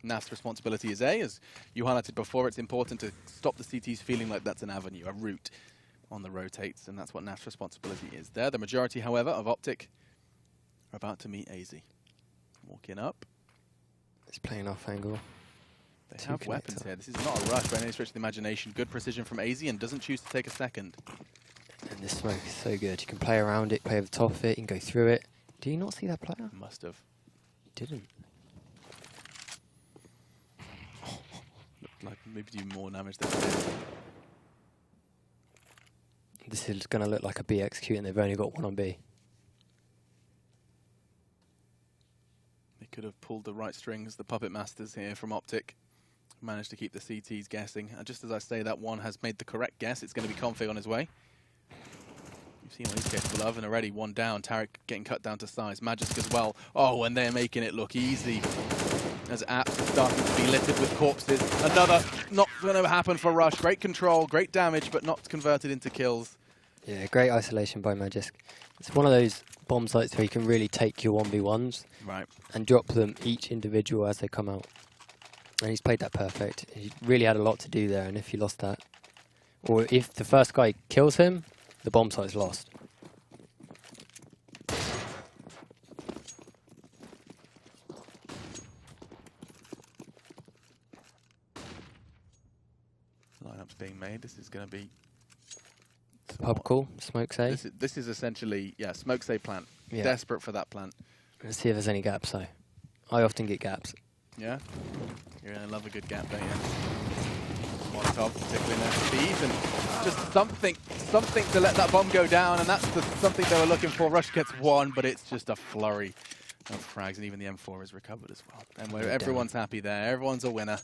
Naf's responsibility is as you highlighted before, it's important to stop the CTs feeling like that's an avenue, a route on the rotates, and that's what Naf's responsibility is there. The majority, however, of OpTic are about to meet AZ. Walking up. It's playing off angle. They have weapons here. This is not a rush by any stretch of the imagination. Good precision from AZ and doesn't choose to take a second. And this smoke is so good. You can play around it, play over the top of it, you can go through it. Do you not see that player? Must have. He didn't. Like maybe do more damage than it did. This is going to look like a B execute and they've only got 1 on B. Could have pulled the right strings. The puppet masters here from OpTic managed to keep the CTs guessing. And just as I say, that one has made the correct guess. It's going to be Config on his way. You've seen what he's capable of, and already 1 down. Tarek getting cut down to size. Magisk as well. Oh, and they're making it look easy. As apps are starting to be littered with corpses. Another not going to happen for Rush. Great control, great damage, but not converted into kills. Yeah, great isolation by Magisk. It's one of those bomb sites where you can really take your 1v1s and drop them each individual as they come out. And he's played that perfect. He really had a lot to do there, and if he lost that, or if the first guy kills him, the bomb site's lost. Lineup's being made. This is going to be Pub call, smoke say. This is essentially, yeah, smoke say plant. Yeah. Desperate for that plant. Let's see if there's any gaps though. I often get gaps. Yeah? You're going to love a good gap, don't you? Molotov, particularly in their speed, and just something to let that bomb go down, and that's the something they were looking for. Rush gets 1, but it's just a flurry. of frags, and even the M4 is recovered as well. And where everyone's happy there, everyone's a winner.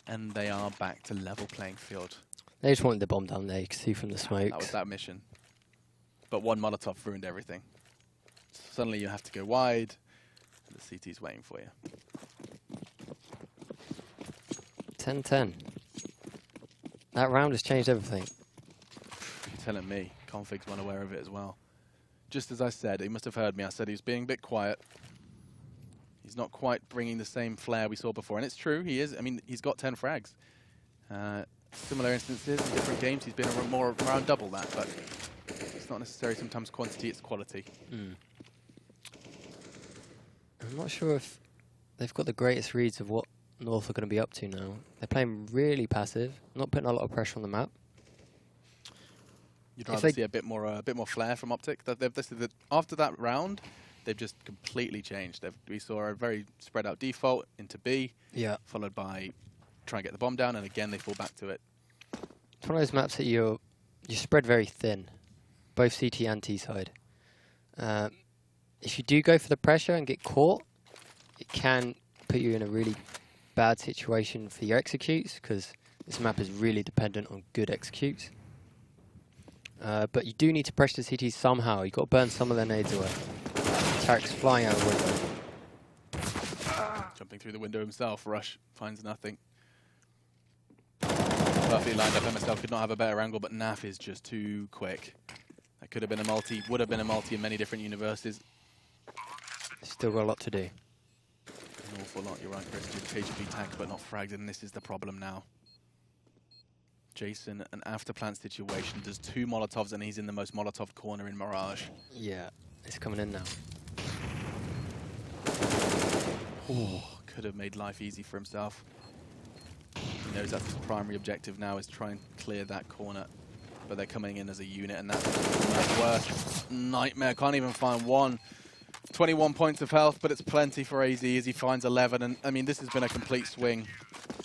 And they are back to level playing field. They just wanted the bomb down there, you can see from the smokes. That was that mission. But one Molotov ruined everything. Suddenly you have to go wide, and the CT's waiting for you. 10-10. That round has changed everything. You're telling me. Config's well aware of it as well. Just as I said, he must have heard me. I said he was being a bit quiet. He's not quite bringing the same flair we saw before. And it's true, he is. I mean, he's got 10 frags. Similar instances in different games, he's been around double that. But it's not necessarily sometimes quantity, it's quality. I'm not sure if they've got the greatest reads of what North are going to be up to now. They're playing really passive, not putting a lot of pressure on the map. You'd rather see a bit more flair from OpTic. After that round, they've just completely changed. We saw a very spread out default into B, followed by try and get the bomb down, and again they fall back to it. It's one of those maps that you're spread very thin, both CT and T side. If you do go for the pressure and get caught, it can put you in a really bad situation for your executes, because this map is really dependent on good executes. But you do need to pressure the CT somehow. You've got to burn some of their nades away. Tarek's flying out the window. Jumping through the window himself, Rush finds nothing. Perfectly lined up, MSL could not have a better angle, but Naf is just too quick. That could have been a multi, would have been a multi in many different universes. Still got a lot to do. An awful lot, you're right, Christian. KGB tagged but not fragged, and this is the problem now. Jason, an after-plant situation, does 2 Molotovs, and he's in the most Molotov corner in Mirage. Yeah, it's coming in now. Oh, could have made life easy for himself. He knows that's his primary objective now, is try and clear that corner. But they're coming in as a unit, and that's the worst nightmare. Can't even find one. 21 points of health, but it's plenty for AZ as he finds 11. And I mean, this has been a complete swing.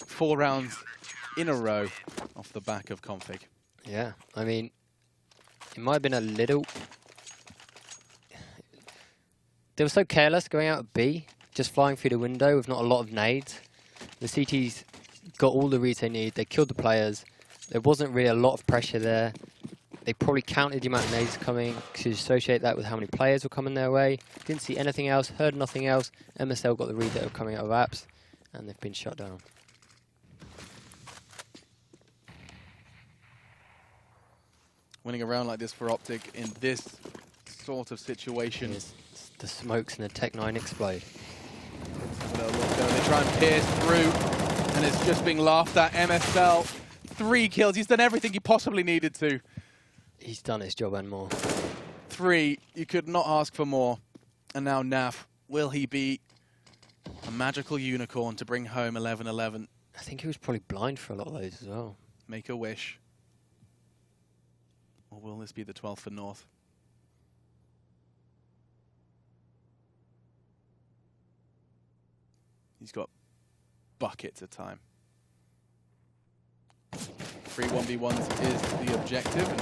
4 rounds in a row off the back of Config. Yeah, I mean, it might have been a little... They were so careless going out of B, just flying through the window with not a lot of nades. The CTs got all the reads they need. They killed the players. There wasn't really a lot of pressure there. They probably counted the amount of nades coming to associate that with how many players were coming their way. Didn't see anything else, heard nothing else. MSL got the read that were coming out of apps, and they've been shut down. Winning a round like this for OpTic in this sort of situation. The smokes and the Tech-9 explode. They try and pierce through, and it's just being laughed at. MSL, 3 kills. He's done everything he possibly needed to. He's done his job and more. 3, you could not ask for more. And now Naf, will he be a magical unicorn to bring home 11-11? I think he was probably blind for a lot of those as well. Make a wish. Or will this be the 12th for North? He's got buckets of time. 3 1v1s is the objective. And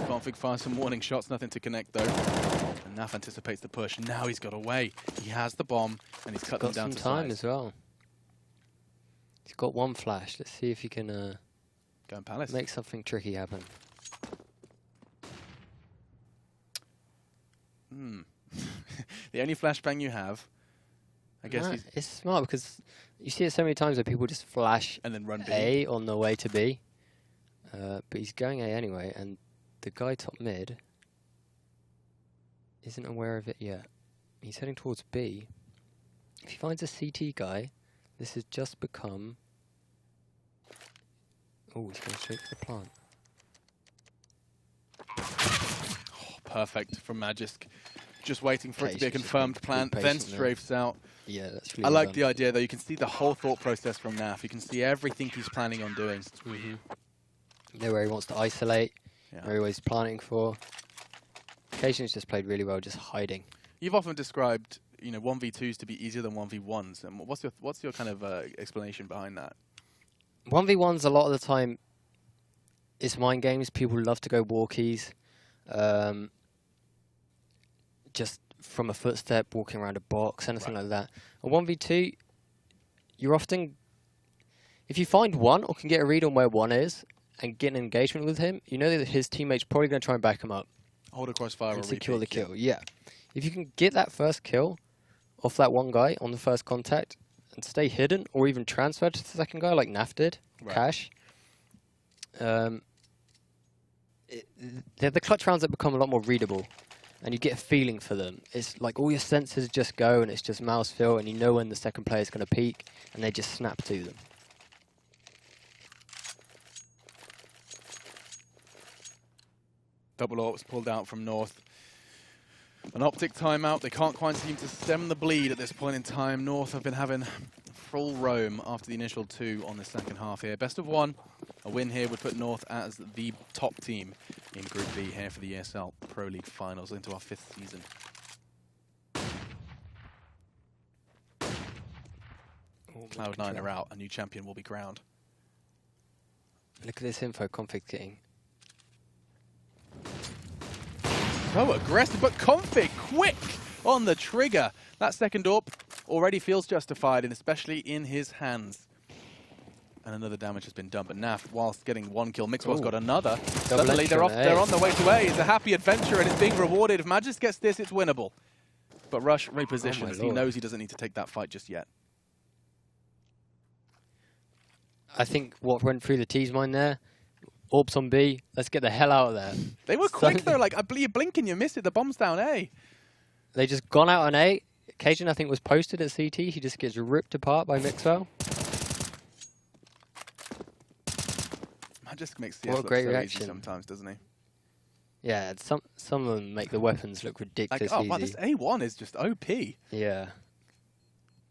Config fires some warning shots, nothing to connect though. And Naf anticipates the push. Now he's got away. He has the bomb, and he's cut them down to size. Got some time as well. He's got 1 flash. Let's see if he can go in Palace. Make something tricky happen. The only flashbang you have, I guess. It's smart because you see it so many times where people just flash and then run B. A on the way to B. But he's going A anyway, and the guy top mid isn't aware of it yet. He's heading towards B. If he finds a CT guy, this has just become... Oh, he's going straight to the plant. Oh, perfect from Magisk. Just waiting for it to be a confirmed plant, then strafes out. Yeah, that's really I like the idea, though. You can see the whole thought process from Naf. You can see everything he's planning on doing. Know where he wants to isolate, where he's planning for. Occasionally he's just played really well, just hiding. You've often described, 1v2s to be easier than 1v1s. And what's your kind of explanation behind that? 1v1s a lot of the time is mind games. People love to go walkies. Just from a footstep, walking around a box, anything like that. A 1v2, you're often, if you find one or can get a read on where one is and get an engagement with him, you know that his teammate's probably going to try and back him up. Hold a crossfire and or secure the repeat, kill. Yeah. If you can get that first kill off that one guy on the first contact and stay hidden or even transfer to the second guy like Naf did, Cash, they're the clutch rounds that become a lot more readable and you get a feeling for them. It's like all your senses just go and it's just mouse feel and you know when the second player is going to peek and they just snap to them. Double AWP's pulled out from North. An OpTic timeout. They can't quite seem to stem the bleed at this point in time. North have been having full roam after the initial 2 on the second half here. Best of 1. A win here would put North as the top team in Group B here for the ESL Pro League finals into our 5th season. Cloud9 are out. A new champion will be crowned. Look at this info Config getting. So aggressive, but Config quick on the trigger. That second AWP already feels justified, and especially in his hands. And another damage has been done, but Naf, whilst getting 1 kill, Mixwell's got another. Suddenly they're on the way to A. It's a happy adventure, and it's being rewarded. If Magis gets this, it's winnable. But Rush repositions. He knows he doesn't need to take that fight just yet. I think what went through the T's mind there, AWP's on B, let's get the hell out of there. They were quick though, like, you blink and you miss it, the bomb's down A. They just gone out on A. Cajun, I think, was posted at CT. He just gets ripped apart by Mixwell. Just makes what a great reaction sometimes, doesn't he? Yeah, some of them make the weapons look ridiculous like, easy. Wow, this A1 is just OP. Yeah.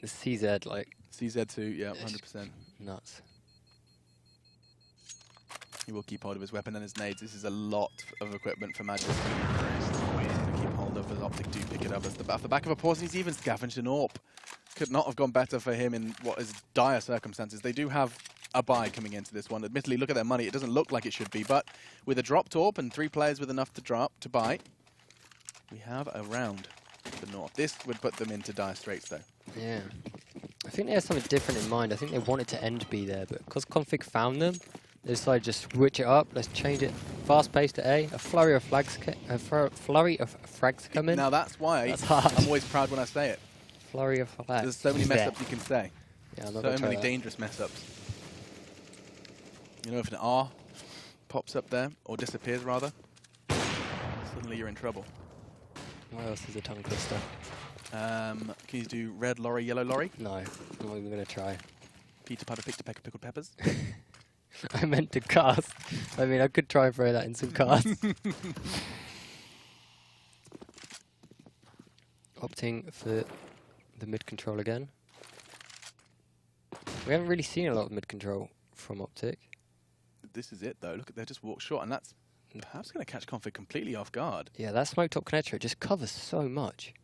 The CZ, like... CZ2, yeah, 100%. Nuts. He will keep hold of his weapon and his nades. This is a lot of equipment for Magic to keep hold of as OpTic do pick it up. As the back of a pause, he's even scavenged an AWP. Could not have gone better for him in what is dire circumstances. They do have a buy coming into this one. Admittedly, look at their money. It doesn't look like it should be, but with a dropped AWP and 3 players with enough to buy, we have a round for North. This would put them into dire straits, though. Yeah. I think they had something different in mind. I think they wanted to end B there, but because Config found them, they decided to just switch it up. Let's change it. Fast pace to A. A flurry of frags come in. Now that's why that's hard. I'm always proud when I say it. Flurry of flags. There's so many mess ups you can say. Yeah, so many dangerous mess ups. You know, if an R pops up there, or disappears rather, suddenly you're in trouble. What else is a tongue twister? Can you do red lorry, yellow lorry? No, I'm not even going to try. Peter Piper picked a peck of pickled peppers. I meant to cast. I mean, I could try and throw that in some casts. Opting for the mid control again. We haven't really seen a lot of mid control from OpTic. This is it though. Look, they just walked short, and that's perhaps going to catch Config completely off guard. Yeah, that smoke top connector, it just covers so much.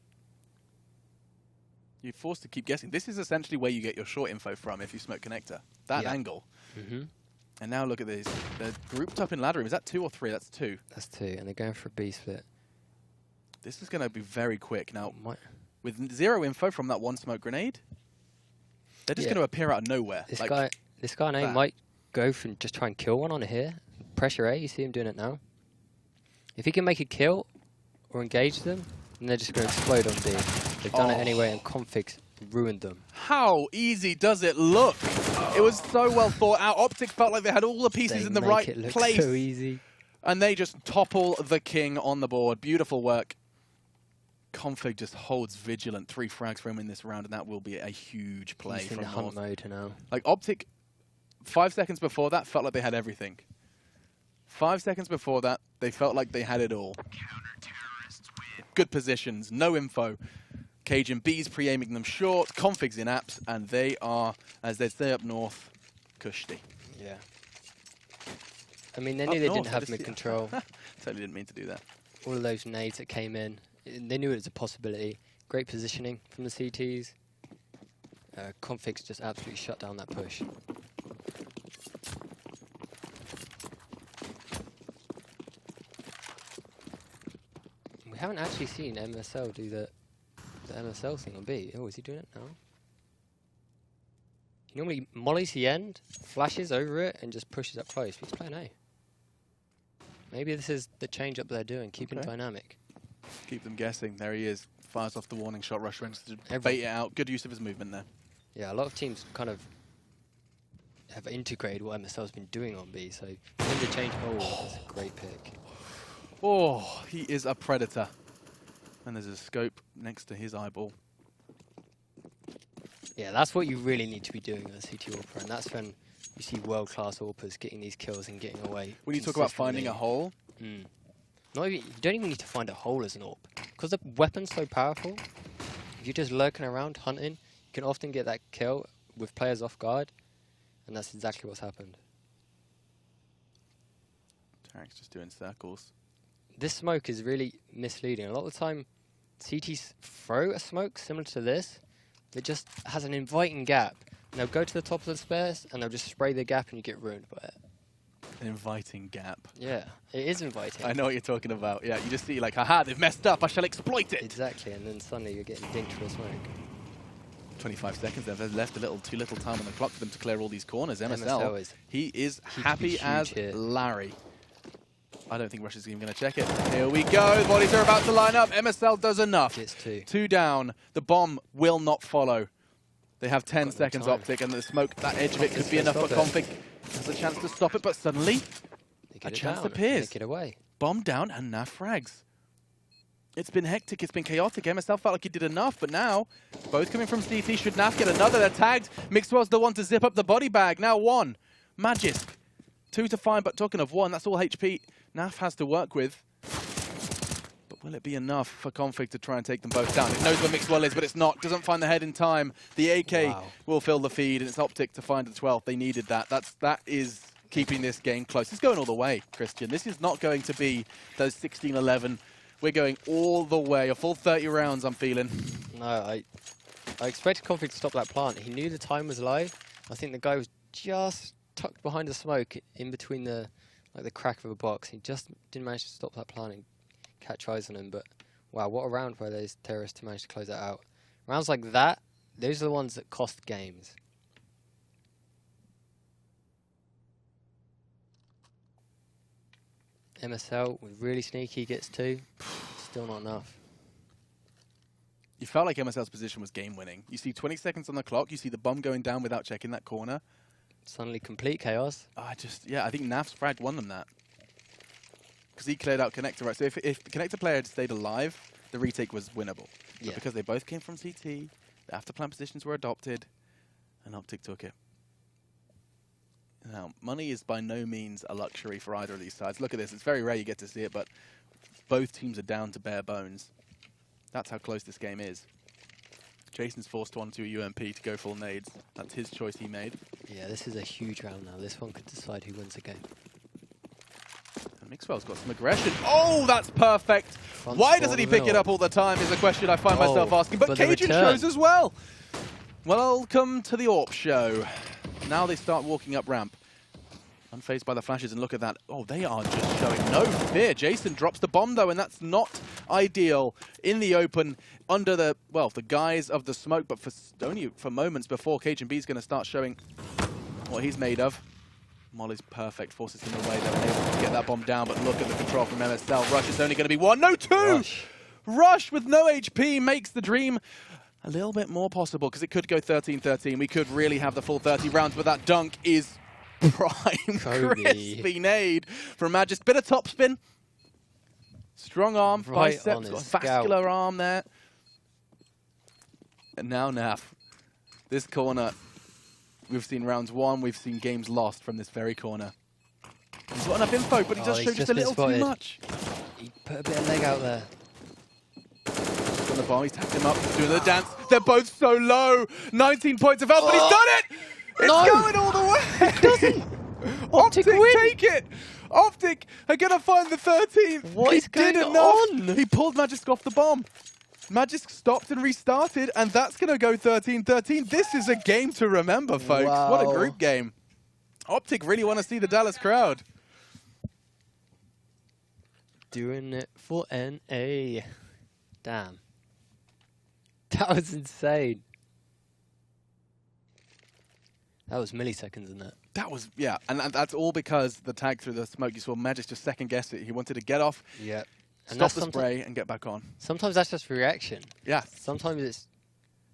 You're forced to keep guessing. This is essentially where you get your short info from if you smoke connector. That angle. And now look at these. They're grouped up in ladder room. Is that 2 or 3? That's 2. That's 2, and they're going for a B split. This is going to be very quick. Now, with 0 info from that 1 smoke grenade, they're just going to appear out of nowhere. This guy on A might go for just try and kill one on here. Pressure A, you see him doing it now. If he can make a kill or engage them, then they're just going to explode on B. They've done it anyway, and Config's ruined them. How easy does it look? It was so well thought out. OpTic felt like they had all the pieces in the right place. So easy. And they just topple the king on the board. Beautiful work. Config just holds vigilant. 3 frags for him in this round, and that will be a huge play He's in from the hunt North. mode now. Like OpTic, 5 seconds before that, felt like they had everything. 5 seconds before that, they felt like they had it all. Good positions, no info. Cajun B's pre-aiming them short. Config's in apps, and they are, as they say up north, cushy. Yeah. I mean, they knew they didn't have mid-control. Totally didn't mean to do that. All of those nades that came in, they knew it was a possibility. Great positioning from the CTs. Config's just absolutely shut down that push. We haven't actually seen MSL do that MSL thing on B. Oh, is he doing it now? He normally mollies the end, flashes over it, and just pushes up close. But he's playing A. Maybe this is the change up they're doing, keeping it dynamic. Keep them guessing. There he is. Fires off the warning shot. Rush wants to bait it out. Good use of his movement there. Yeah, a lot of teams kind of have integrated what MSL's been doing on B. So in the change, that's a great pick. Oh, he is a predator. And there's a scope next to his eyeball. Yeah, that's what you really need to be doing as CT AWPer, and that's when you see world-class AWPers getting these kills and getting away. When you talk about finding a hole? Not even, you don't even need to find a hole as an AWP. Because the weapon's so powerful, if you're just lurking around hunting, you can often get that kill with players off guard, and that's exactly what's happened. Tarek's just doing circles. This smoke is really misleading. A lot of the time, CTs throw a smoke similar to this. It just has an inviting gap. And they'll go to the top of the space, and they'll just spray the gap, and you get ruined by it. An inviting gap. Yeah, it is inviting. I know what you're talking about. Yeah, you just see like, haha, they've messed up. I shall exploit it. Exactly, and then suddenly you're getting dinked for a smoke. 25 seconds there. There's left too little time on the clock for them to clear all these corners. MSL he is happy as Larry. I don't think Rush is even going to check it. Here we go. The bodies are about to line up. MSL does enough. Gets two down. The bomb will not follow. They have 10 seconds OpTic, and the smoke, that edge of it could be enough for Config. There's a chance to stop it, but suddenly a chance appears. Take it away. Bomb down and Naf frags. It's been hectic. It's been chaotic. MSL felt like he did enough, but now both coming from CT. Should Naf get another? They're tagged. Mixwell's the one to zip up the body bag. Now one. Magisk. 2 to find, but talking of 1, that's all HP Naf has to work with. But will it be enough for Config to try and take them both down? It knows where Mixwell is, but it's not. Doesn't find the head in time. The AK will fill the feed, and it's OpTic to find the 12th. They needed that. That is keeping this game close. It's going all the way, Christian. This is not going to be those 16-11. We're going all the way. A full 30 rounds, I'm feeling. No, I expected Config to stop that plant. He knew the time was low. I think the guy was just tucked behind the smoke in between the crack of a box. He just didn't manage to stop that plant and catch eyes on him. But wow, what a round by those terrorists to manage to close that out. Rounds like that, those are the ones that cost games. MSL was really sneaky, gets 2. Still not enough. You felt like MSL's position was game-winning. You see 20 seconds on the clock. You see the bomb going down without checking that corner. Suddenly complete chaos. I think Naf's frag won them that. Because he cleared out Connector, right? So if the Connector player had stayed alive, the retake was winnable. Yeah. But because they both came from CT, the after-plant positions were adopted, and OpTic took it. Now, money is by no means a luxury for either of these sides. Look at this. It's very rare you get to see it, but both teams are down to bare bones. That's how close this game is. Jason's forced onto a UMP to go full nades. That's his choice he made. Yeah, this is a huge round now. This one could decide who wins the game. And Mixwell's got some aggression. Oh, that's perfect! Why doesn't he pick it up all the time is a question I find myself asking. But Cajun shows as well. Welcome to the AWP show. Now they start walking up ramp. Unfazed by the flashes, and look at that. Oh, they are just showing no fear. Jason drops the bomb, though, and that's not ideal in the open under the, well, the guise of the smoke, but for only for moments before Cajun B is going to start showing what he's made of. Molly's perfect, forces him away. They're able to get that bomb down, but look at the control from MSL. Rush is only going to be 1, no 2! Rush with no HP makes the dream a little bit more possible, because it could go 13-13. We could really have the full 30 rounds, but that dunk is prime crispy nade from Magisk. Bit of topspin. Strong arm, biceps, vascular arm there. And now Naf. This corner, we've seen rounds 1, we've seen games lost from this very corner. He's got enough info, but he does show just a little too much. He put a bit of leg out there. On the bomb, he's tapped him up, doing the dance. They're both so low. 19 points of health, but he's done it! It's going all the way! It doesn't! OpTic, take it! OpTic are going to find the 13th. What is going on? He pulled Magisk off the bomb. Magisk stopped and restarted, and that's going to go 13-13. This is a game to remember, folks. Wow. What a group game. OpTic really want to see the Dallas crowd. Doing it for NA. Damn. That was insane. That was milliseconds in that. That was, yeah. And that's all because the tag through the smoke. You saw Magic just second guess it. He wanted to get off, stop the spray, and get back on. Sometimes that's just reaction. Yeah. Sometimes it's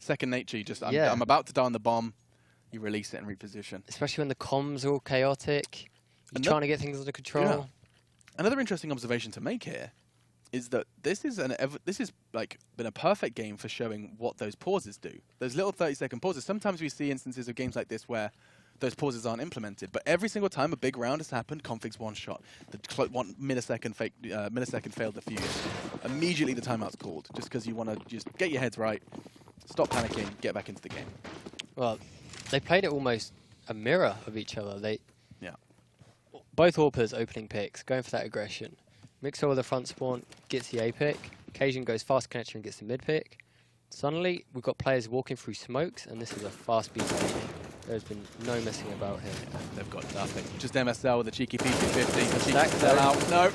second nature. You just, I'm about to die on the bomb. You release it and reposition. Especially when the comms are all chaotic. You're trying to get things under control. Yeah. Another interesting observation to make here is that this is like been a perfect game for showing what those pauses do. Those little 30-second pauses. Sometimes we see instances of games like this where those pauses aren't implemented, but every single time a big round has happened, config's one shot. The 1 millisecond failed defuse. Immediately the timeout's called, just because you want to just get your heads right, stop panicking, get back into the game. Well, they played it almost a mirror of each other. Both AWPers opening picks, going for that aggression. Mixwell with the front spawn gets the A pick. Cajun goes fast connection and gets the mid pick. Suddenly, we've got players walking through smokes, and this is a fast beat game. There's been no messing about here. They've got nothing. Just MSL with a cheeky P250. Stack sell out. No.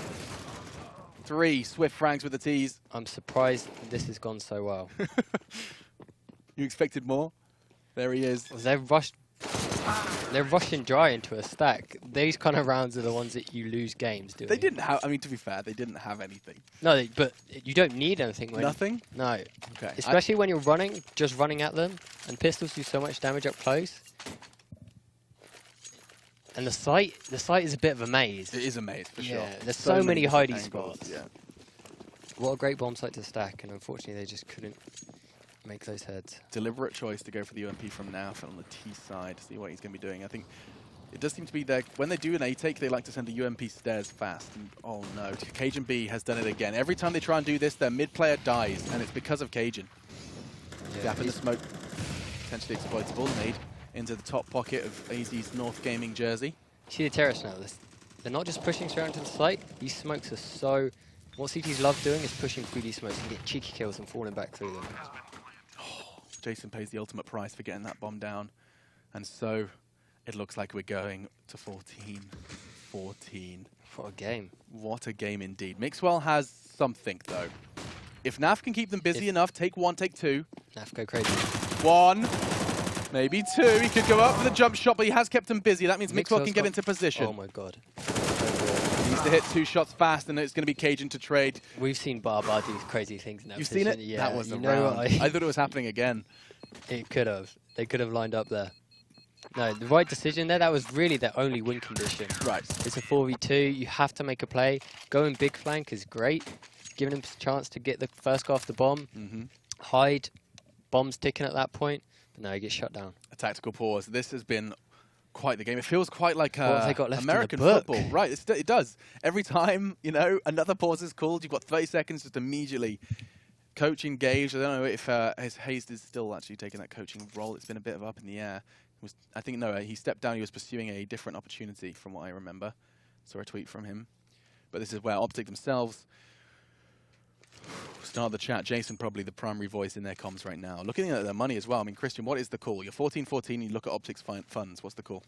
3 swift frags with the T's. I'm surprised this has gone so well. You expected more? There he is. They're rushing dry into a stack. These kind of rounds are the ones that you lose games, do they? They didn't have, I mean, to be fair, they didn't have anything. No, but you don't need anything. Nothing? No. Okay. Especially when you're just running at them, and pistols do so much damage up close. And the site is a bit of a maze. It is a maze, for sure. There's so many hiding spots. Yeah. What a great bomb site to stack, and unfortunately they just couldn't make those heads. Deliberate choice to go for the UMP from Naf on the T side, see what he's going to be doing. I think it does seem to be there. When they do an A take, they like to send a UMP stairs fast. And, oh no, Cajun B has done it again. Every time they try and do this, their mid player dies, and it's because of Cajun. Gap in the smoke, potentially exploitable. Nade into the top pocket of AZ's North Gaming jersey. See the terrace now. They're not just pushing straight onto the site. These smokes are so... What CTs love doing is pushing through these smokes and get cheeky kills and falling back through them. Jason pays the ultimate price for getting that bomb down. And so it looks like we're going to 14-14. What a game. What a game indeed. Mixwell has something, though. If Naf can keep them busy enough, take 1, take 2. Naf go crazy. 1, maybe 2. He could go up for the jump shot, but he has kept them busy. That means Mixwell can get into position. Oh my god. He needs to hit 2 shots fast, and it's going to be Cajun to trade. We've seen Barbar do crazy things in that position. You've seen it? Yeah, that was the round. I thought it was happening again. It could have. They could have lined up there. No, the right decision there. That was really their only win condition. Right. It's a 4v2. You have to make a play. Going big flank is great. Giving him a chance to get the first go off the bomb. Hide. Bombs ticking at that point. But no, he gets shut down. A tactical pause. This has been quite the game. It feels quite like American in the book? football. Right, it does. Every time, you know, another pause is called, you've got 30 seconds just immediately. Coach engaged. I don't know if Hayes is still actually taking that coaching role. It's been a bit of up in the air. I think, no, he stepped down. He was pursuing a different opportunity from what I remember. Saw a tweet from him. But this is where OpTic themselves start the chat. Jason, probably the primary voice in their comms right now. Looking at their money as well. I mean, Christian, what is the call? You're 14-14. You look at OpTic's funds. What's the call?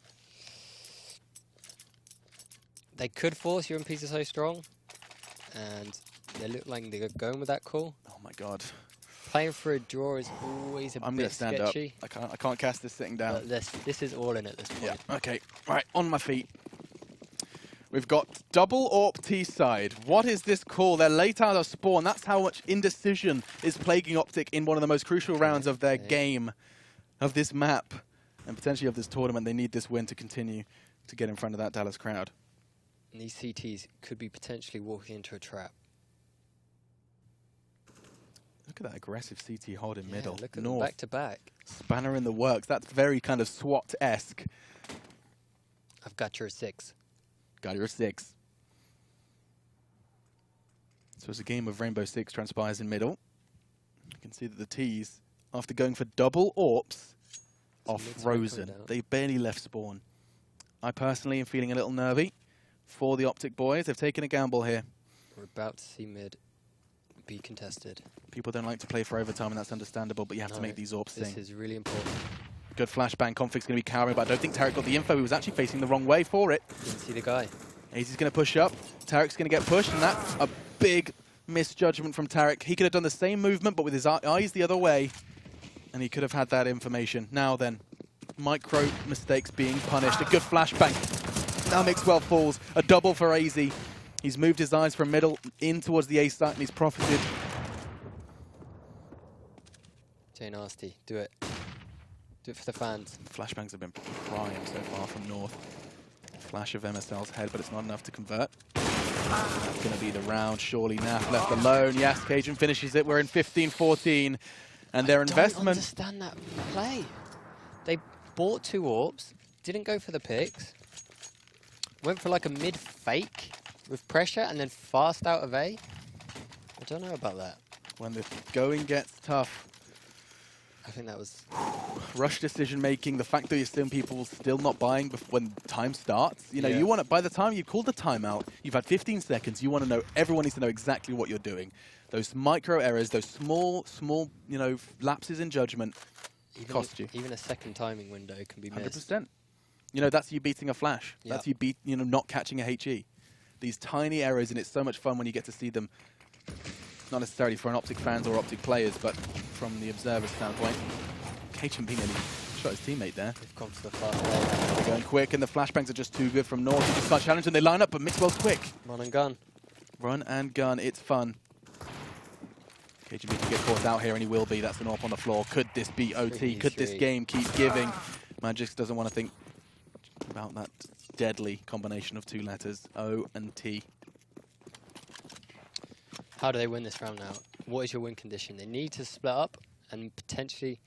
They could force. Your MPs are so strong. And they look like they're going with that call. Oh, my God. Playing for a draw is always a bit sketchy. I'm going to stand up. I can't cast this sitting down. But this is all in at this point. Yeah. Okay. Right. On my feet. We've got double AWP T side. What is this call? They're late out of spawn. That's how much indecision is plaguing OpTic in one of the most crucial rounds of their game, of this map, and potentially of this tournament. They need this win to continue to get in front of that Dallas crowd. And these CTs could be potentially walking into a trap. Look at that aggressive CT hold in middle. Look at them back to back. Spanner in the works. That's very kind of SWAT-esque. I've got your 6. Got your 6. So as a game of Rainbow Six transpires in middle, you can see that the T's, after going for double AWPs, are frozen. They barely left spawn. I personally am feeling a little nervy for the OpTic boys. They've taken a gamble here. We're about to see mid be contested. People don't like to play for overtime, and that's understandable, but you have to make these AWPs sing. This is really important. Good flashbang. Config's going to be cowering, but I don't think Tarek got the info. He was actually facing the wrong way for it. Didn't see the guy. AZ's going to push up. Tarek's going to get pushed, and that's a big misjudgment from Tarek. He could have done the same movement, but with his eyes the other way, and he could have had that information. Now then, micro mistakes being punished. A good flashbang. Now Mixwell falls. A double for AZ. He's moved his eyes from middle in towards the A site, and he's profited. Jay Nasty, do it. Do it for the fans. Flashbangs have been prime so far from North. Flash of MSL's head, but it's not enough to convert. That's going to be the round, surely. Naf left alone. Yes, Cajun finishes it. We're in 15-14. And their investment... I don't understand that play. They bought 2 orbs, didn't go for the picks, went for like a mid-fake with pressure, and then fast out of A. I don't know about that. When the going gets tough. I think that was... Rush decision making, the fact that you're still people still not buying when time starts. You know, you want to, by the time you call the timeout, you've had 15 seconds, you want to know, everyone needs to know exactly what you're doing. Those micro errors, those small, you know, lapses in judgment cost you. Even a second timing window can be missed. 100%. You know, that's you beating a flash. Yep. That's you know, not catching a HE. These tiny errors, and it's so much fun when you get to see them, not necessarily for an OpTic fans or OpTic players, but from the observer standpoint. Cajun being shot his teammate there. They've gone for the fast way. They're going quick, and the flashbangs are just too good from North. He just can't challenge, and they line up, but Mixwell's quick. Run and gun. Run and gun, it's fun. KGB can get caught out here, and he will be. That's an AWP on the floor. Could this be OT? Could this game keep giving? Magix doesn't want to think about that deadly combination of 2 letters, O and T. How do they win this round now? What is your win condition? They need to split up, and potentially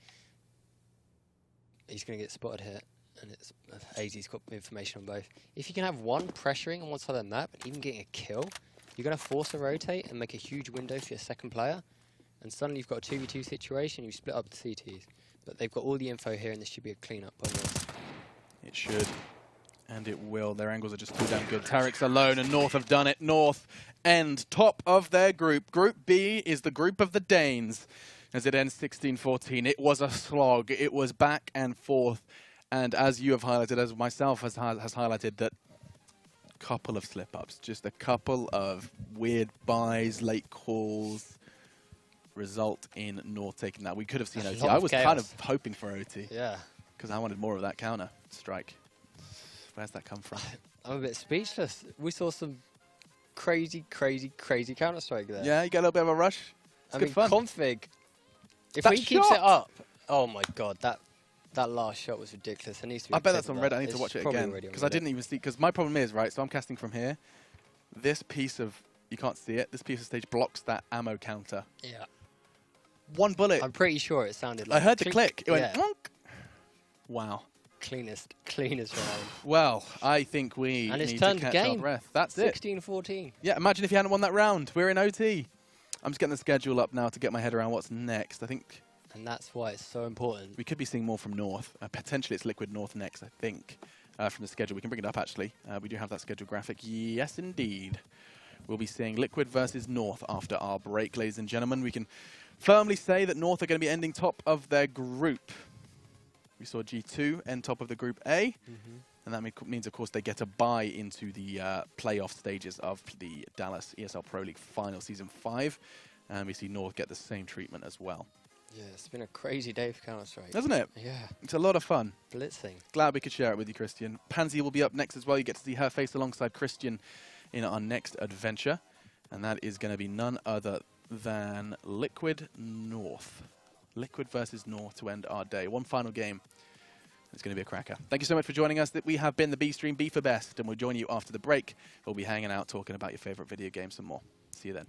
he's going to get spotted here, and it's AZ's got information on both. If you can have one pressuring on one side of the map, and even getting a kill, you're going to force a rotate and make a huge window for your second player, and suddenly you've got a 2v2 situation, you split up the CTs. But they've got all the info here, and this should be a clean-up on this. It should, and it will. Their angles are just too damn good. Tarek's alone, and North have done it. North end top of their group. Group B is the group of the Danes. As it ends 16-14, it was a slog. It was back and forth. And as you have highlighted, as myself has highlighted, that couple of slip-ups, just a couple of weird buys, late calls, result in North taking that. We could have seen OT. I was kind of hoping for OT. Yeah. Because I wanted more of that counter strike. Where's that come from? I'm a bit speechless. We saw some crazy counter strike there. Yeah, you got a little bit of a rush. It's good fun. Config. If he keeps it up, oh my god, that last shot was ridiculous. It needs to be. I bet that's on Reddit. I need to watch it again because I didn't even see. Because my problem is, right, so I'm casting from here. This piece of, you can't see it. This piece of stage blocks that ammo counter. Yeah. One bullet. I'm pretty sure it sounded like. I heard the click. It went. Wonk. Wow. Cleanest round. Well, I think we need to catch our breath. That's it. 16-14. Yeah, imagine if you hadn't won that round. We're in OT. I'm just getting the schedule up now to get my head around what's next. I think. And that's why it's so important. We could be seeing more from North. Potentially it's Liquid North next, I think, from the schedule. We can bring it up, actually. We do have that schedule graphic. Yes, indeed. We'll be seeing Liquid versus North after our break, ladies and gentlemen. We can firmly say that North are going to be ending top of their group. We saw G2 end top of the Group A. And that means, of course, they get a bye into the playoff stages of the Dallas ESL Pro League final, Season 5. And we see North get the same treatment as well. Yeah, it's been a crazy day for Counter-Strike. Hasn't it? Yeah. It's a lot of fun. Blitzing. Glad we could share it with you, Christian. Pansy will be up next as well. You get to see her face alongside Christian in our next adventure. And that is going to be none other than Liquid North. Liquid versus North to end our day. One final game. It's going to be a cracker. Thank you so much for joining us. We have been the B Stream, B for Best, and we'll join you after the break. We'll be hanging out, talking about your favorite video games and more. See you then.